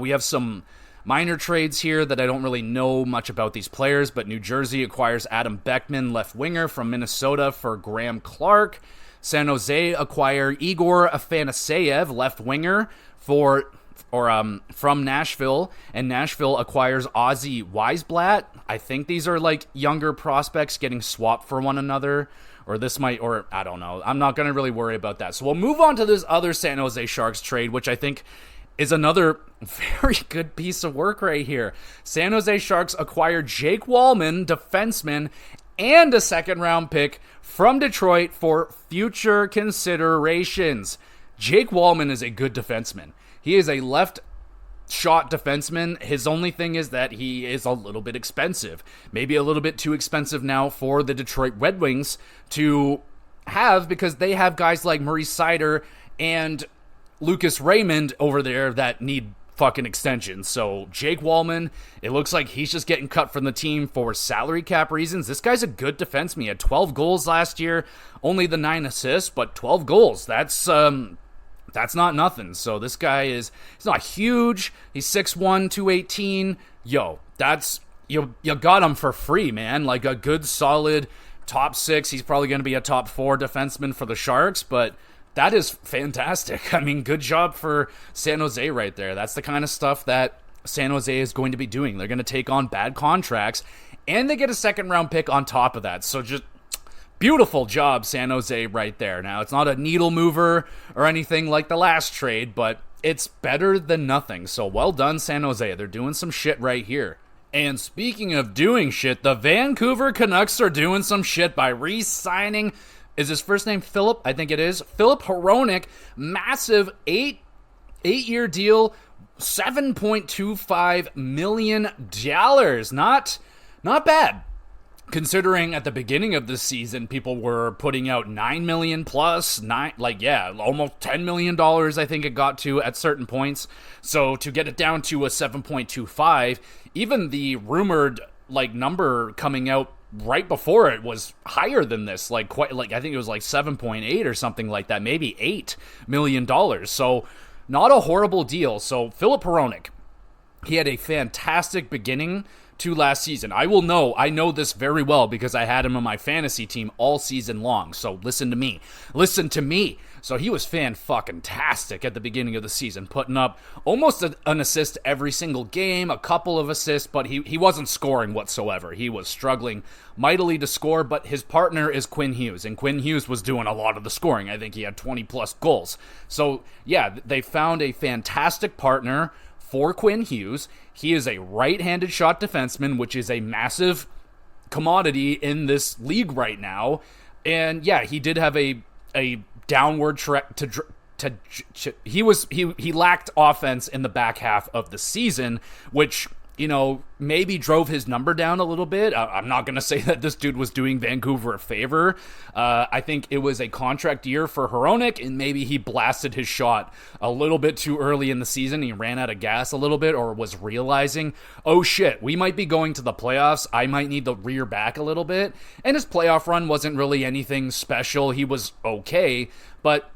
We have some minor trades here that I don't really know much about these players, but New Jersey acquires Adam Beckman, left winger from Minnesota, for Graham Clark. San Jose acquire Igor Afanaseyev, left winger, from Nashville, and Nashville acquires Ozzy Weisblatt. I think these are younger prospects getting swapped for one another, or I don't know. I'm not going to really worry about that. So we'll move on to this other San Jose Sharks trade, which I think is another very good piece of work right here. San Jose Sharks acquire Jake Wallman, defenseman, and a second-round pick from Detroit for future considerations. Jake Wallman is a good defenseman. He is a left-shot defenseman. His only thing is that he is a little bit expensive. Maybe a little bit too expensive now for the Detroit Red Wings to have, because they have guys like Maurice Sider and Lucas Raymond over there that need fucking extensions. So Jake Wallman, it looks like he's just getting cut from the team for salary cap reasons. This guy's a good defenseman. He had 12 goals last year, only the 9 assists, but 12 goals. That's not nothing. So this guy he's not huge. He's 6'1", 218. Yo, you got him for free, man. A good solid top 6. He's probably going to be a top 4 defenseman for the Sharks, but that is fantastic. Good job for San Jose right there. That's the kind of stuff that San Jose is going to be doing. They're going to take on bad contracts, and they get a second-round pick on top of that. So just Beautiful job, San Jose, right there. Now, it's not a needle mover or anything like the last trade, but it's better than nothing. So well done, San Jose. They're doing some shit right here. And speaking of doing shit, the Vancouver Canucks are doing some shit by re-signing, is his first name Philip? I think it is. Filip Hronek, massive eight-year deal, $7.25 million. Not bad. Considering at the beginning of the season, people were putting out $9 million plus, almost $10 million, I think it got to at certain points. So to get it down to a 7.25, even the rumored number coming out right before it was higher than this, I think it was 7.8 or something like that, maybe $8 million. So not a horrible deal. So Filip Hronek, he had a fantastic beginning to last season. I know this very well because I had him on my fantasy team all season long. So listen to me. So he was fan-fucking-tastic at the beginning of the season, putting up almost an assist every single game, a couple of assists, but he wasn't scoring whatsoever. He was struggling mightily to score, but his partner is Quinn Hughes, and Quinn Hughes was doing a lot of the scoring. I think he had 20-plus goals. So, yeah, they found a fantastic partner for Quinn Hughes. He is a right-handed shot defenseman, which is a massive commodity in this league right now. And yeah, he did have a downward track he lacked offense in the back half of the season, which maybe drove his number down a little bit. I'm not going to say that this dude was doing Vancouver a favor. I think it was a contract year for Hronek, and maybe he blasted his shot a little bit too early in the season. He ran out of gas a little bit, or was realizing, oh shit, we might be going to the playoffs. I might need to rear back a little bit. And his playoff run wasn't really anything special. He was okay, but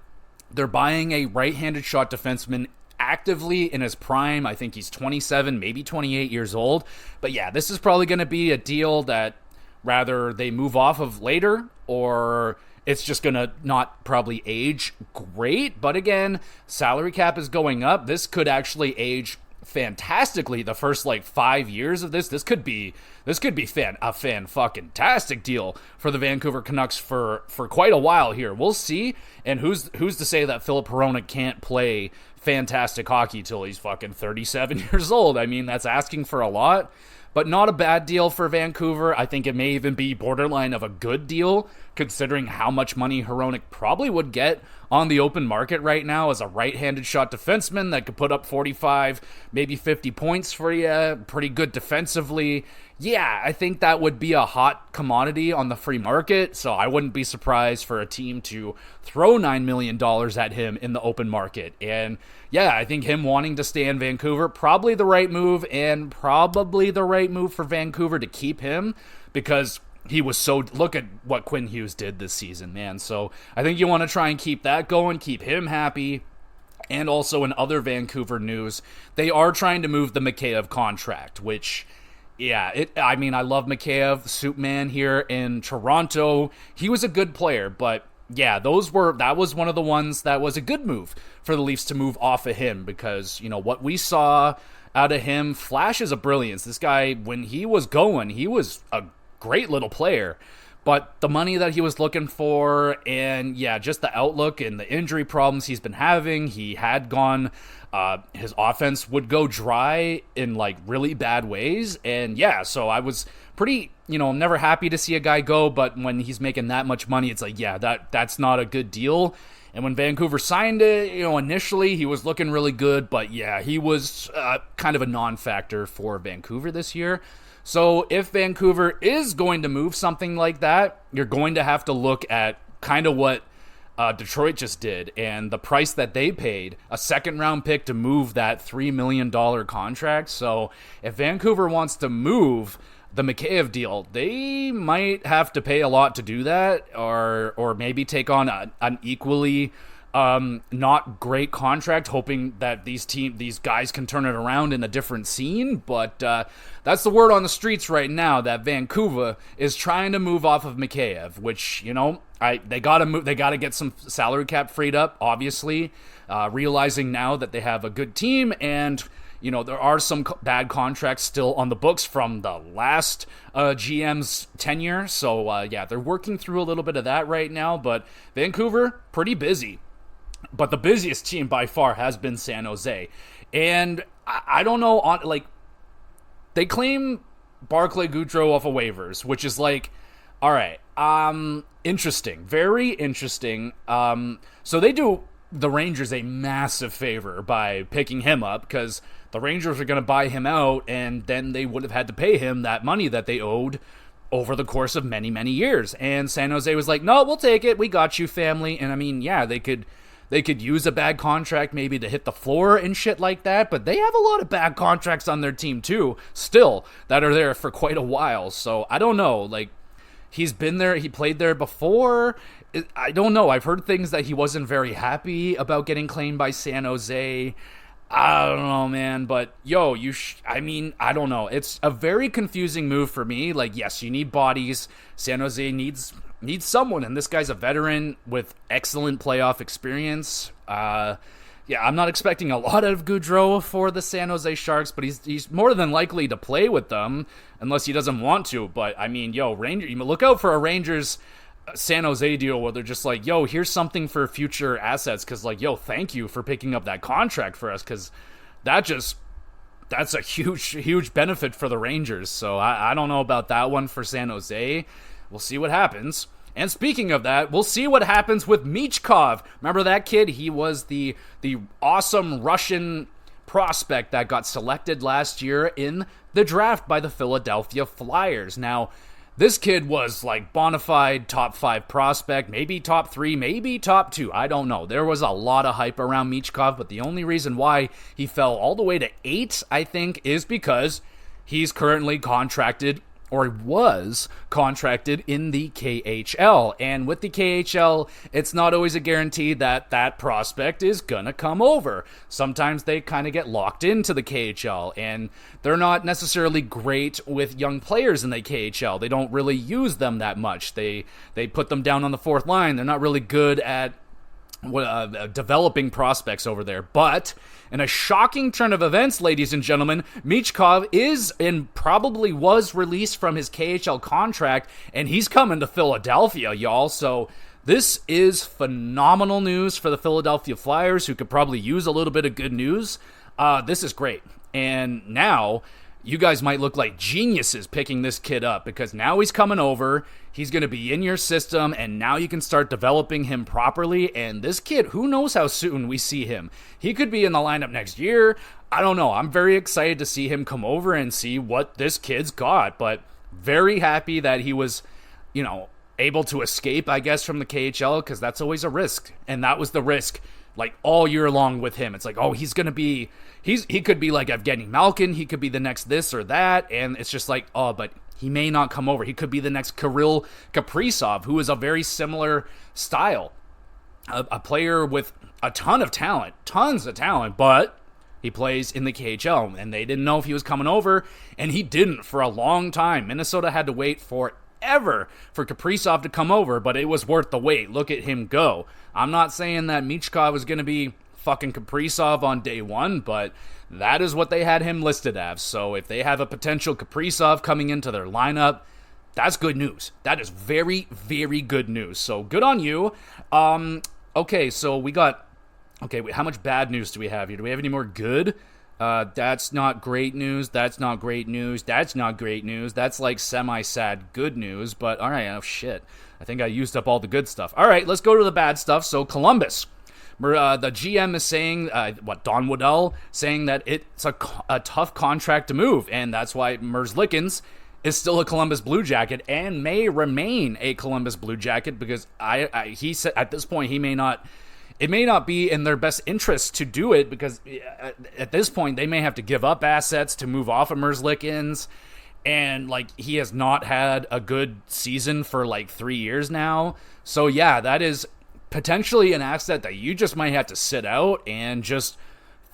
they're buying a right-handed shot defenseman actively in his prime. I think he's 27, maybe 28 years old. But yeah, this is probably going to be a deal that rather they move off of later, or it's just going to not probably age great. But again, salary cap is going up. This could actually age fantastically the first 5 years of this. This could be a fan-fucking-tastic deal for the Vancouver Canucks for quite a while here. We'll see. And who's to say that Filip Hronek can't play fantastic hockey till he's fucking 37 years old? I mean, that's asking for a lot, but not a bad deal for Vancouver. I think it may even be borderline of a good deal, considering how much money Hronek probably would get on the open market right now as a right-handed shot defenseman that could put up 45, maybe 50 points for you, pretty good defensively. Yeah, I think that would be a hot commodity on the free market, so I wouldn't be surprised for a team to throw $9 million at him in the open market. And yeah, I think him wanting to stay in Vancouver, probably the right move, and probably the right move for Vancouver to keep him, because he was so... Look at what Quinn Hughes did this season, man. So I think you want to try and keep that going, keep him happy. And also in other Vancouver news, they are trying to move the Mikheyev contract, which... Yeah, I love Mikheyev, Superman here in Toronto. He was a good player, but yeah, that was one of the ones that was a good move for the Leafs to move off of him, because, what we saw out of him, flashes of brilliance. This guy, when he was going, he was a great little player. But the money that he was looking for, and yeah, just the outlook and the injury problems he's been having, he had gone... his offense would go dry in really bad ways, and yeah, so I was pretty, I'm never happy to see a guy go, but when he's making that much money, it's that's not a good deal. And when Vancouver signed it, initially he was looking really good, but yeah, he was kind of a non-factor for Vancouver this year. So if Vancouver is going to move something like that, you're going to have to look at kind of what Detroit just did, and the price that they paid, a second-round pick to move that $3 million contract. So if Vancouver wants to move the Mikheyev deal, they might have to pay a lot to do that, or maybe take on an equally not great contract, hoping that these guys can turn it around in a different scene. But that's the word on the streets right now, that Vancouver is trying to move off of Mikheyev, which, they gotta get some salary cap freed up, obviously, realizing now that they have a good team, and there are some bad contracts still on the books from the last GM's tenure. So, they're working through a little bit of that right now. But Vancouver, pretty busy. But the busiest team by far has been San Jose. And I don't know, they claim Barclay Goodrow off of waivers, which is like, all right, interesting. Very interesting. So they do the Rangers a massive favor by picking him up, because the Rangers are going to buy him out, and then they would have had to pay him that money that they owed over the course of many, many years. And San Jose was like, no, we'll take it. We got you, family. And I mean, yeah, they could use a bad contract maybe to hit the floor and shit like that, but they have a lot of bad contracts on their team too, still, that are there for quite a while. So I don't know, like, he's been there, he played there before. I don't know. I've heard things that he wasn't very happy about getting claimed by San Jose. I don't know, man, but I don't know. It's a very confusing move for me. Like, yes, you need bodies. San Jose needs someone, and this guy's a veteran with excellent playoff experience. I'm not expecting a lot of Goodrow for the San Jose Sharks, but he's more than likely to play with them unless he doesn't want to. But I mean, look out for a Rangers San Jose deal where they're just like, here's something for future assets, because thank you for picking up that contract for us, because that's a huge benefit for the Rangers. So I don't know about that one for San Jose. We'll see what happens. And speaking of that, we'll see what happens with Michkov. Remember that kid? He was the awesome Russian prospect that got selected last year in the draft by the Philadelphia Flyers. Now, this kid was like bona fide top 5 prospect, maybe top 3, maybe top 2. I don't know. There was a lot of hype around Michkov, but the only reason why he fell all the way to 8, I think, is because he's currently contracted, or was contracted, in the KHL. And with the KHL, it's not always a guarantee that that prospect is gonna come over. Sometimes they kind of get locked into the KHL, and they're not necessarily great with young players in the KHL. They don't really use them that much. They put them down on the 4th line. They're not really good at developing prospects over there. But in a shocking turn of events, ladies and gentlemen, Michkov is and probably was released from his KHL contract, and he's coming to Philadelphia, y'all. So this is phenomenal news for the Philadelphia Flyers, who could probably use a little bit of good news. This is great. And now you guys might look like geniuses picking this kid up, because now he's coming over, he's going to be in your system, and now you can start developing him properly. And this kid, who knows how soon we see him? He could be in the lineup next year. I don't know. I'm very excited to see him come over and see what this kid's got, but very happy that he was, able to escape, I guess, from the KHL, because that's always a risk. And that was the risk, like, all year long with him. It's like, he's going to be... He could be like Evgeny Malkin. He could be the next this or that. And it's just like, but he may not come over. He could be the next Kirill Kaprizov, who is a very similar style. A player with a tons of talent, but he plays in the KHL. And they didn't know if he was coming over, and he didn't for a long time. Minnesota had to wait forever for Kaprizov to come over, but it was worth the wait. Look at him go. I'm not saying that Michkov was going to be fucking Kaprizov on day one, but that is what they had him listed as. So if they have a potential Kaprizov coming into their lineup, that's good news. That is very, very good news. So good on you. Okay, so we got... Okay, wait, how much bad news do we have here? Do we have any more good? That's not great news. That's not great news. That's not great news. That's like semi-sad good news, but all right, shit. I think I used up all the good stuff. All right, let's go to the bad stuff. So Columbus. The GM is saying, Don Waddell, saying that it's a tough contract to move, and that's why Merzlikins is still a Columbus Blue Jacket and may remain a Columbus Blue Jacket, because he said at this point it may not be in their best interest to do it, because at this point they may have to give up assets to move off of Merzlikins, and he has not had a good season for 3 years now. So yeah, that is potentially an asset that you just might have to sit out and just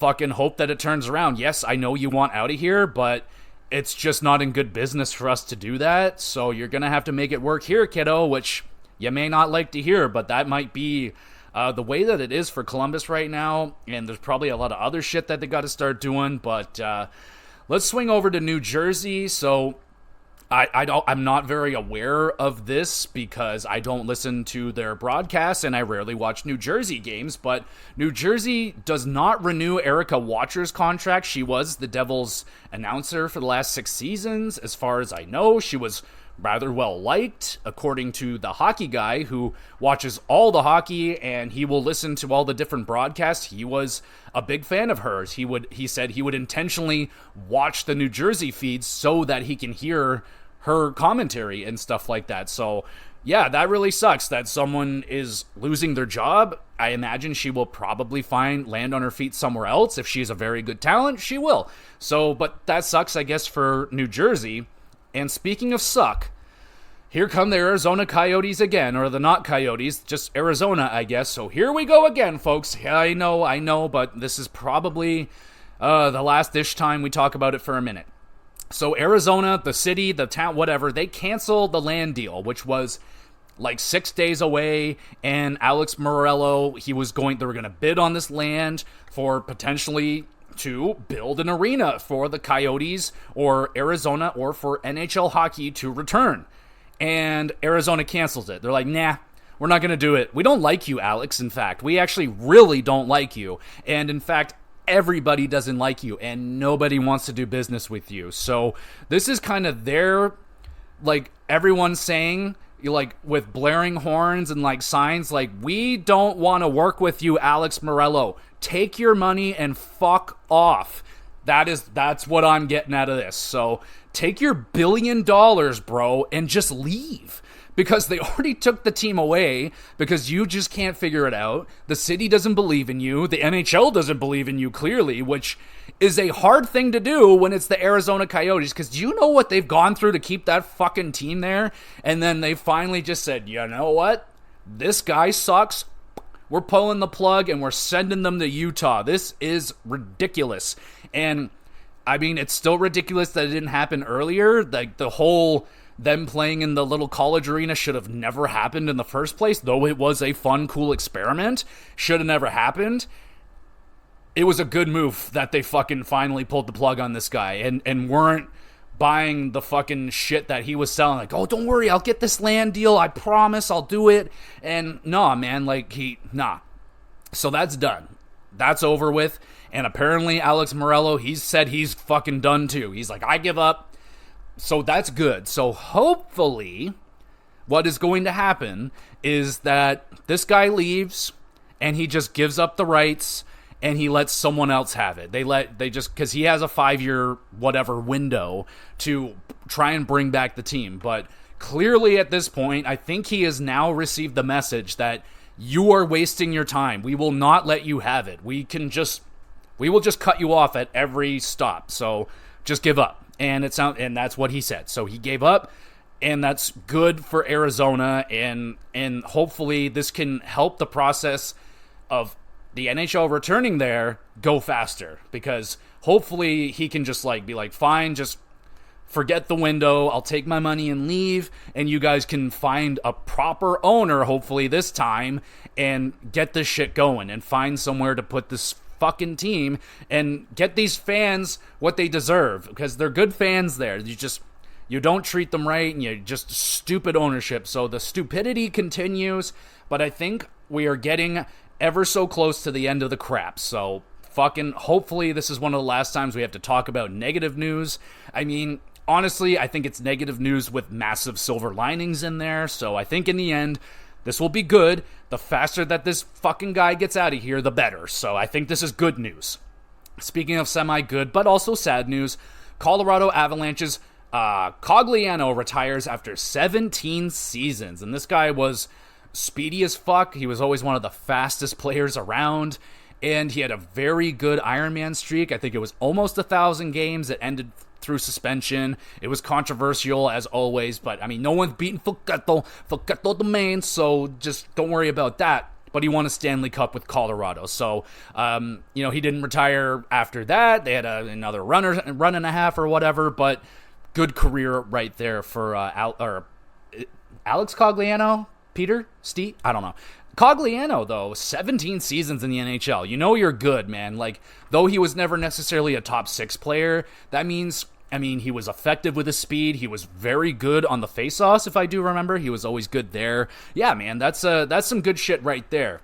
fucking hope that it turns around. Yes, I know you want out of here, but it's just not in good business for us to do that. So you're going to have to make it work here, kiddo, which you may not like to hear, but that might be the way that it is for Columbus right now, and there's probably a lot of other shit that they got to start doing, but let's swing over to New Jersey. So I'm not very aware of this because I don't listen to their broadcasts and I rarely watch New Jersey games, but New Jersey does not renew Erica Watcher's contract. She was the Devils announcer for the last 6 seasons. As far as I know, she was rather well liked, according to the hockey guy who watches all the hockey and he will listen to all the different broadcasts. He was a big fan of hers. He said he would intentionally watch the New Jersey feeds so that he can hear her commentary and stuff like that. So yeah, that really sucks that someone is losing their job. I imagine she will probably land on her feet somewhere else. If she's a very good talent, she will. So, but that sucks, I guess, for New Jersey. And speaking of suck, here come the Arizona Coyotes again, or the not Coyotes, just Arizona, I guess. So here we go again, folks. I know, but this is probably the last-ish time we talk about it for a minute. So Arizona, the city, the town, whatever, they canceled the land deal, which was like 6 days away, and Alex Morello, they were going to bid on this land for potentially to build an arena for the Coyotes or Arizona or for NHL hockey to return. And Arizona cancels it. They're like, nah, we're not going to do it. We don't like you, Alex, in fact. We actually really don't like you. And in fact, everybody doesn't like you and nobody wants to do business with you. So this is kind of their, like, everyone saying, like, with blaring horns and like signs, like, we don't want to work with you, Alex Morello. Take your money and fuck off. That's what I'm getting out of this. So take your $1 billion, bro, and just leave. Because they already took the team away because you just can't figure it out. The city doesn't believe in you. The NHL doesn't believe in you, clearly, which is a hard thing to do when it's the Arizona Coyotes. Because do you know what they've gone through to keep that fucking team there? And then they finally just said, you know what? This guy sucks. We're pulling the plug and we're sending them to Utah. This is ridiculous. And, I mean, it's still ridiculous that it didn't happen earlier. Like, the whole them playing in the little college arena should have never happened in the first place, though it was a fun, cool experiment. Should have never happened. It was a good move that they fucking finally pulled the plug on this guy and weren't buying the fucking shit that he was selling. Like, oh, don't worry, I'll get this land deal. I promise I'll do it. And nah, man, like, nah. So that's done. That's over with. And apparently Alex Morello, he said he's fucking done too. He's like, I give up. So that's good. So hopefully what is going to happen is that this guy leaves and he just gives up the rights and he lets someone else have it. Because he has a 5-year whatever window to try and bring back the team. But clearly at this point, I think he has now received the message that you are wasting your time. We will not let you have it. We will just cut you off at every stop. So just give up. And that's what he said. So he gave up, and that's good for Arizona, and hopefully this can help the process of the NHL returning there go faster, because hopefully he can just like be like, fine, just forget the window, I'll take my money and leave, and you guys can find a proper owner, hopefully this time, and get this shit going and find somewhere to put this fucking team and get these fans what they deserve, because they're good fans there. You don't treat them right, and you're just stupid ownership. So the stupidity continues, but I think we are getting ever so close to the end of the crap. So fucking hopefully this is one of the last times we have to talk about negative news. I mean, honestly, I think it's negative news with massive silver linings in there. So I think in the end, this will be good. The faster that this fucking guy gets out of here, the better. So I think this is good news. Speaking of semi-good, but also sad news, Colorado Avalanche's Cogliano retires after 17 seasons. And this guy was speedy as fuck. He was always one of the fastest players around. And he had a very good Ironman streak. I think it was almost 1,000 games. It ended through suspension. It was controversial as always, but I mean, no one's beaten Fucato the man, so just don't worry about that. But he won a Stanley Cup with Colorado, so he didn't retire after that. They had another run and a half or whatever, but good career right there for Alex Cogliano, Steve, I don't know. Cogliano, though, 17 seasons in the NHL. You know you're good, man. Like, though he was never necessarily a top 6 player, that means, he was effective with his speed. He was very good on the faceoffs, if I do remember. He was always good there. Yeah, man, that's some good shit right there.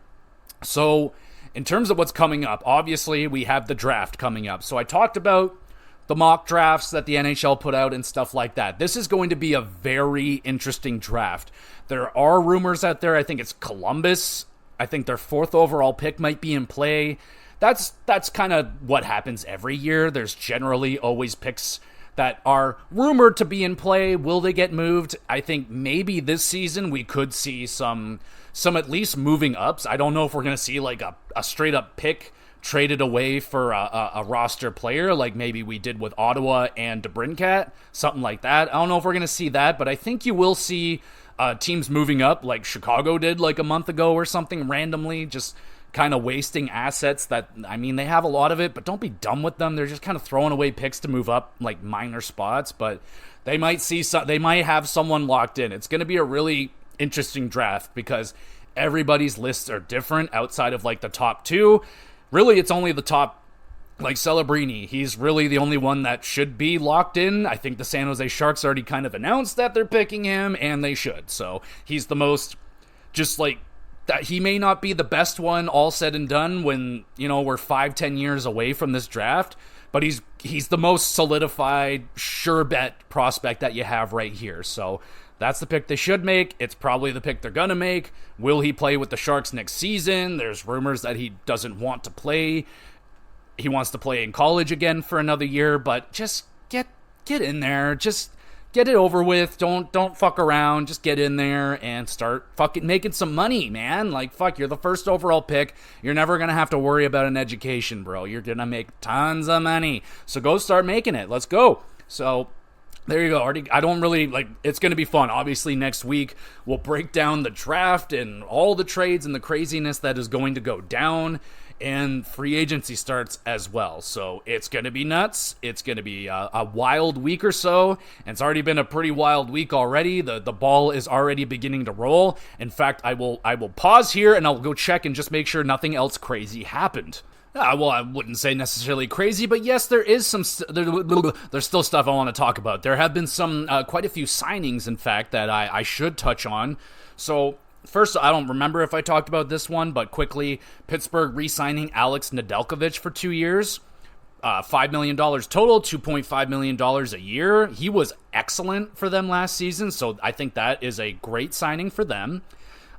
So, in terms of what's coming up, obviously, we have the draft coming up. So I talked about the mock drafts that the NHL put out and stuff like that. This is going to be a very interesting draft. There are rumors out there. I think it's Columbus. I think their 4th overall pick might be in play. That's kind of what happens every year. There's generally always picks that are rumored to be in play. Will they get moved? I think maybe this season we could see some at least moving ups. I don't know if we're going to see like a straight up pick traded away for a roster player like maybe we did with Ottawa and DeBrincat, something like that. I don't know if we're going to see that, but I think you will see teams moving up like Chicago did like a month ago or something randomly, just kind of wasting assets that, they have a lot of it, but don't be dumb with them. They're just kind of throwing away picks to move up like minor spots, but they might have someone locked in. It's going to be a really interesting draft because everybody's lists are different outside of like the top 2. Really, it's only the top, like Celebrini. He's really the only one that should be locked in. I think the San Jose Sharks already kind of announced that they're picking him, and they should. So he's the most, just like, that he may not be the best one all said and done when, we're 5-10 years away from this draft, but he's the most solidified, sure bet prospect that you have right here. So that's the pick they should make. It's probably the pick they're going to make. Will he play with the Sharks next season? There's rumors that he doesn't want to play. He wants to play in college again for another year, but just get in there. Just get it over with. Don't fuck around. Just get in there and start fucking making some money, man. Like, fuck, you're the 1st overall pick. You're never going to have to worry about an education, bro. You're going to make tons of money. So go start making it. Let's go. So there you go. I don't really, it's going to be fun. Obviously, next week, we'll break down the draft and all the trades and the craziness that is going to go down. And free agency starts as well. So it's going to be nuts. It's going to be a wild week or so. And it's already been a pretty wild week already. The ball is already beginning to roll. In fact, I will pause here and I'll go check and just make sure nothing else crazy happened. Well, I wouldn't say necessarily crazy, but yes, there is there's still stuff I want to talk about. There have been quite a few signings, in fact, that I should touch on. So first, I don't remember if I talked about this one, but quickly, Pittsburgh re-signing Alex Nedeljkovic for 2 years. $5 million total, $2.5 million a year. He was excellent for them last season, so I think that is a great signing for them.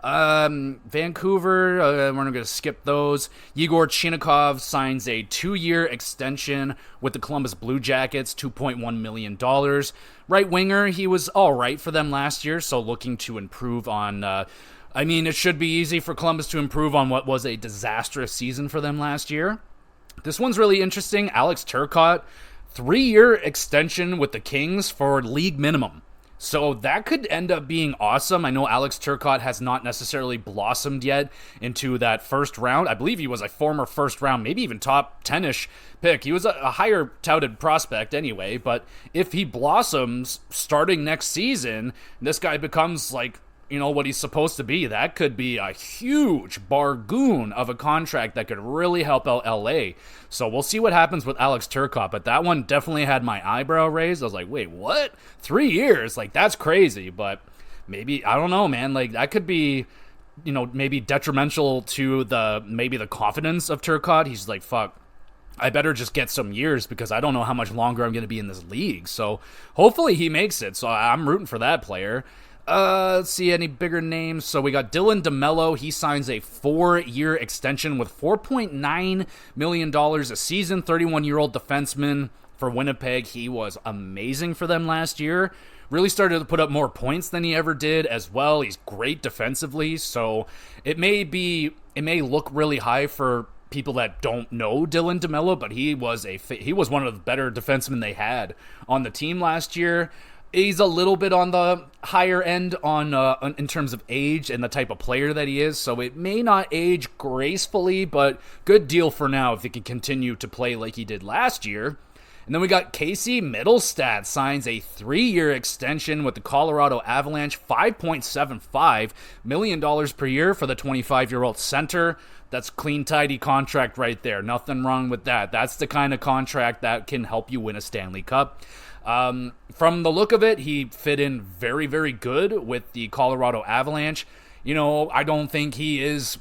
Vancouver, we're going to skip those. Yegor Chinakhov signs a 2-year extension with the Columbus Blue Jackets, $2.1 million. Right winger, he was all right for them last year, so looking to improve on, it should be easy for Columbus to improve on what was a disastrous season for them last year. This one's really interesting. Alex Turcotte, 3-year extension with the Kings for league minimum. So that could end up being awesome. I know Alex Turcotte has not necessarily blossomed yet into that first round. I believe he was a former first round, maybe even top 10-ish pick. He was a higher touted prospect anyway, but if he blossoms starting next season, this guy becomes what he's supposed to be. That could be a huge bargain of a contract that could really help out LA. So we'll see what happens with Alex Turcotte, but that one definitely had my eyebrow raised. I was like, wait, what? 3 years? That's crazy, but maybe, I don't know, man. That could be, maybe detrimental to the confidence of Turcotte. He's like, fuck, I better just get some years because I don't know how much longer I'm going to be in this league. So hopefully he makes it. So I'm rooting for that player. Let's see any bigger names. So we got Dylan DeMello. He signs a 4-year extension with $4.9 million a season. 31-year-old defenseman for Winnipeg. He was amazing for them last year. Really started to put up more points than he ever did as well. He's great defensively. So it may look really high for people that don't know Dylan DeMello, but he was one of the better defensemen they had on the team last year. He's a little bit on the higher end in terms of age and the type of player that he is, so it may not age gracefully, but good deal for now if he can continue to play like he did last year. And then we got Casey Middlestat signs a 3-year extension with the Colorado Avalanche, $5.75 million per year for the 25-year-old center. That's clean, tidy contract right there. Nothing wrong with that. That's the kind of contract that can help you win a Stanley Cup. From the look of it, he fit in very, very good with the Colorado Avalanche. I don't think he is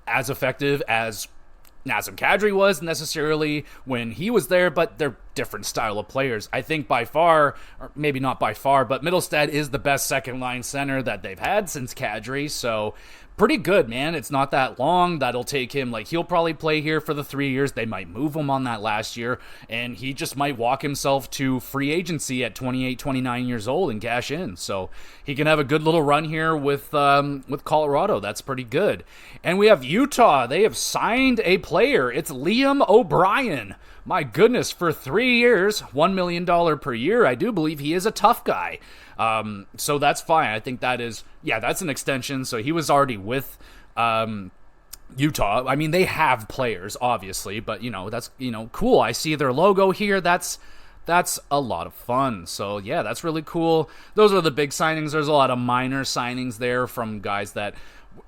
as effective as Nazem Kadri was necessarily when he was there, but they're different style of players. I think by far, or maybe not by far, but Middlestat is the best second-line center that they've had since Kadri, so pretty good, man. It's not that long. That'll take him, he'll probably play here for the 3 years. They might move him on that last year, and he just might walk himself to free agency at 28, 29 years old and cash in. So he can have a good little run here with Colorado. That's pretty good. And we have Utah. They have signed a player. It's Liam O'Brien. My goodness, for 3 years, $1 million per year. I do believe he is a tough guy. So that's fine. I think that's an extension. So he was already with Utah. I mean, they have players, obviously, but, that's, cool. I see their logo here. That's a lot of fun. So, yeah, that's really cool. Those are the big signings. There's a lot of minor signings there from guys that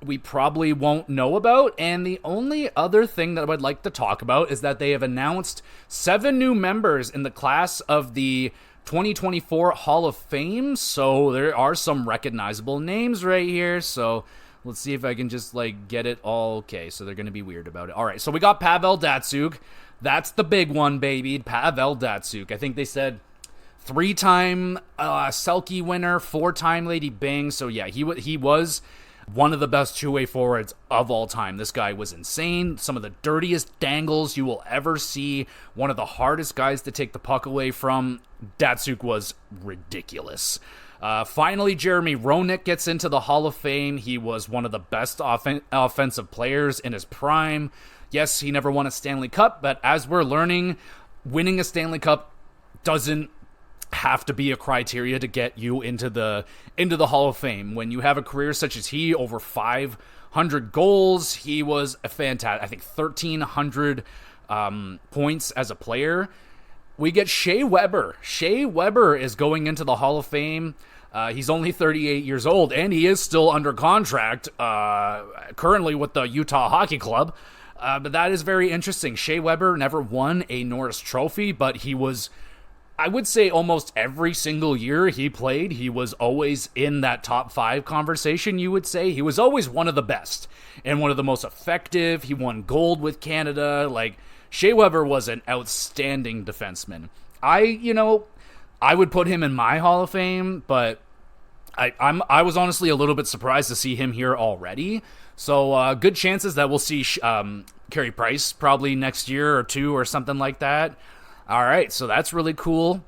we probably won't know about. And the only other thing that I would like to talk about is that they have announced 7 new members in the class of the 2024 Hall of Fame. So there are some recognizable names right here. So let's see if I can just get it all. Okay, so they're going to be weird about it. All right, so we got Pavel Datsyuk. That's the big one, baby. Pavel Datsyuk. I think they said 3-time Selke winner, 4-time Lady Byng. So yeah, he was one of the best two-way forwards of all time. This guy was insane. Some of the dirtiest dangles you will ever see. One of the hardest guys to take the puck away from. Datsyuk was ridiculous. Finally, Jeremy Roenick gets into the Hall of Fame. He was one of the best offensive players in his prime. Yes, he never won a Stanley Cup, but as we're learning, winning a Stanley Cup doesn't have to be a criteria to get you into the Hall of Fame. When you have a career such as he, over 500 goals, he was a fantastic, I think 1,300 points as a player. We get Shea Weber. Shea Weber is going into the Hall of Fame. He's only 38 years old, and he is still under contract currently with the Utah Hockey Club. But that is very interesting. Shea Weber never won a Norris Trophy, but he was, I would say, almost every single year he played, he was always in that top 5 conversation, you would say. He was always one of the best and one of the most effective. He won gold with Canada. Shea Weber was an outstanding defenseman. I would put him in my Hall of Fame, but I was honestly a little bit surprised to see him here already. So good chances that we'll see Carey Price probably next year or 2 or something like that. All right, so that's really cool.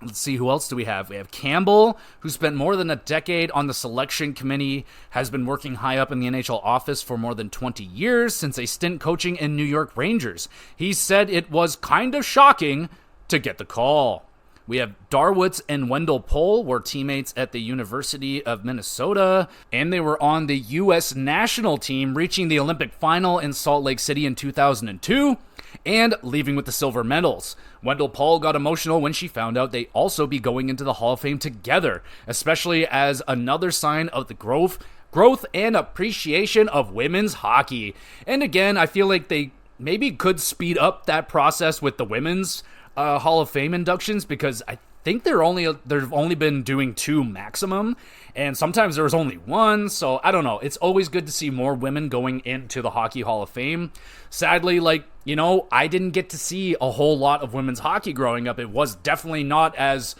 Let's see, who else do we have? We have Campbell, who spent more than a decade on the selection committee, has been working high up in the NHL office for more than 20 years since a stint coaching in New York Rangers. He said it was kind of shocking to get the call. We have Darwitz and Wendell Pohl were teammates at the University of Minnesota, and they were on the U.S. national team, reaching the Olympic final in Salt Lake City in 2002, and leaving with the silver medals. Wendell Pohl got emotional when she found out they'd also be going into the Hall of Fame together, especially as another sign of the growth and appreciation of women's hockey. And again, I feel like they maybe could speed up that process with the women's Hall of Fame inductions, because I think they've only been doing 2 maximum, and sometimes there was only 1, so I don't know. It's always good to see more women going into the Hockey Hall of Fame. Sadly, I didn't get to see a whole lot of women's hockey growing up. It was definitely not as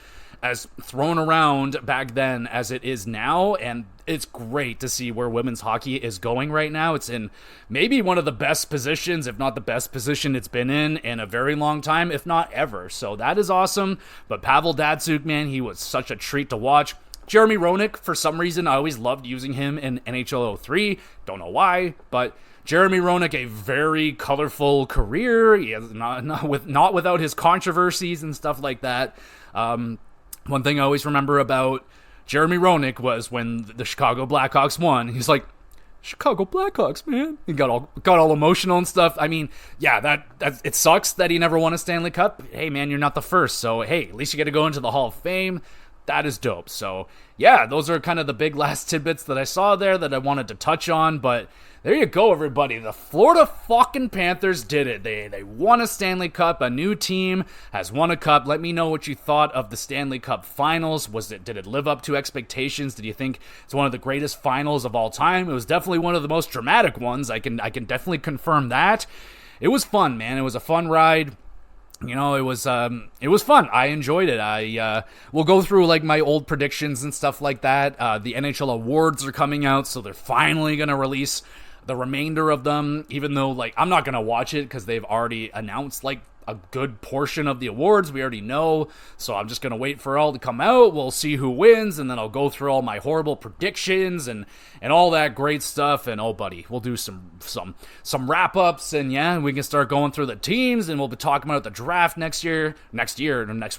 thrown around back then as it is now, and it's great to see where women's hockey is going right now. It's in maybe one of the best positions, if not the best position it's been in a very long time, if not ever. So that is awesome. But Pavel Datsyuk, man, he was such a treat to watch. Jeremy Roenick, for some reason, I always loved using him in NHL 03. Don't know why, but Jeremy Roenick, a very colorful career. He has not without his controversies and stuff like that. One thing I always remember about Jeremy Roenick was when the Chicago Blackhawks won, he's like, Chicago Blackhawks, man. He got all emotional and stuff. I mean, yeah, that it sucks that he never won a Stanley Cup. Hey, man, you're not the first, so hey, at least you get to go into the Hall of Fame. That is dope. So, yeah, those are kind of the big last tidbits that I saw there that I wanted to touch on, but there you go, everybody. The Florida fucking Panthers did it. They won a Stanley Cup. A new team has won a cup. Let me know what you thought of the Stanley Cup Finals. Did it live up to expectations? Did you think it's one of the greatest finals of all time? It was definitely one of the most dramatic ones. I can definitely confirm that. It was fun, man. It was a fun ride. You know, it was fun. I enjoyed it. I will go through like my old predictions and stuff like that. The NHL awards are coming out, so they're finally gonna release the remainder of them. Even though like I'm not gonna watch it because they've already announced like a good portion of the awards we already know, so I'm just gonna wait for it all to come out. We'll see who wins, and then I'll go through all my horrible predictions and all that great stuff. And oh, buddy, we'll do some wrap ups, and yeah, we can start going through the teams, and we'll be talking about the draft next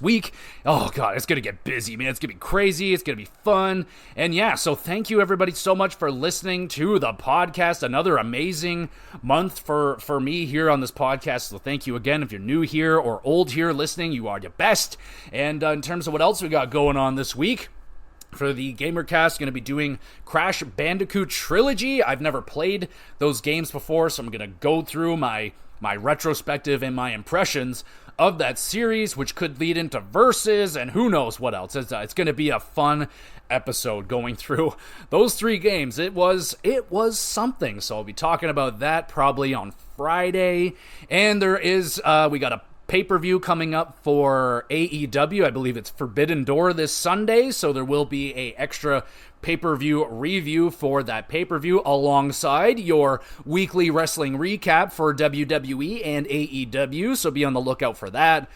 week. Oh god, it's gonna get busy, man. It's gonna be crazy. It's gonna be fun, and yeah. So thank you everybody so much for listening to the podcast. Another amazing month for me here on this podcast. So thank you again. If you're new here or old here listening, you are the best. And in terms of what else we got going on this week, for the GamerCast, going to be doing Crash Bandicoot Trilogy. I've never played those games before, so I'm going to go through my retrospective and my impressions of that series, which could lead into verses and who knows what else. It's going to be a fun episode going through those 3 games. It was something. So I'll be talking about that probably on Friday. And there is we got a pay-per-view coming up for AEW. I believe it's Forbidden Door this Sunday, so there will be a extra pay-per-view review for that pay-per-view alongside your weekly wrestling recap for WWE and AEW, so be on the lookout for that.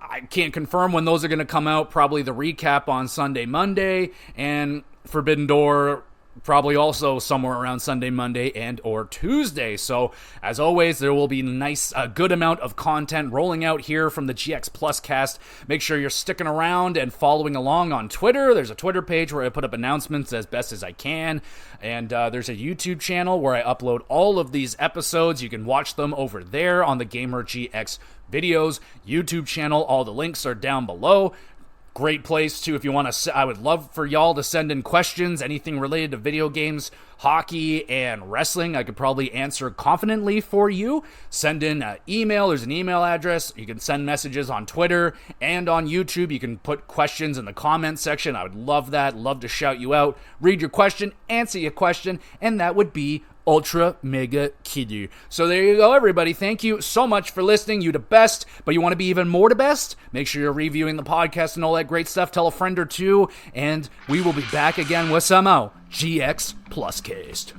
I can't confirm when those are going to come out. Probably the recap on Sunday, Monday, and Forbidden Door probably also somewhere around Sunday, Monday, and or Tuesday. So, as always, there will be a good amount of content rolling out here from the GX Plus cast. Make sure you're sticking around and following along on Twitter. There's a Twitter page where I put up announcements as best as I can. And there's a YouTube channel where I upload all of these episodes. You can watch them over there on the Gamer GX Videos YouTube channel. All the links are down below. Great place too if you want to. I would love for y'all to send in questions, anything related to video games, hockey, and wrestling. I could probably answer confidently for you. Send in an email. There's an email address. You can send messages on Twitter and on YouTube. You can put questions in the comment section. I would love that. Love to shout you out, read your question, answer your question, and that would be ultra mega kiddy. So there you go, everybody. Thank you so much for listening. You the best, but you want to be even more the best? Make sure you're reviewing the podcast and all that great stuff. Tell a friend or two, and we will be back again with some GX Plus Cast.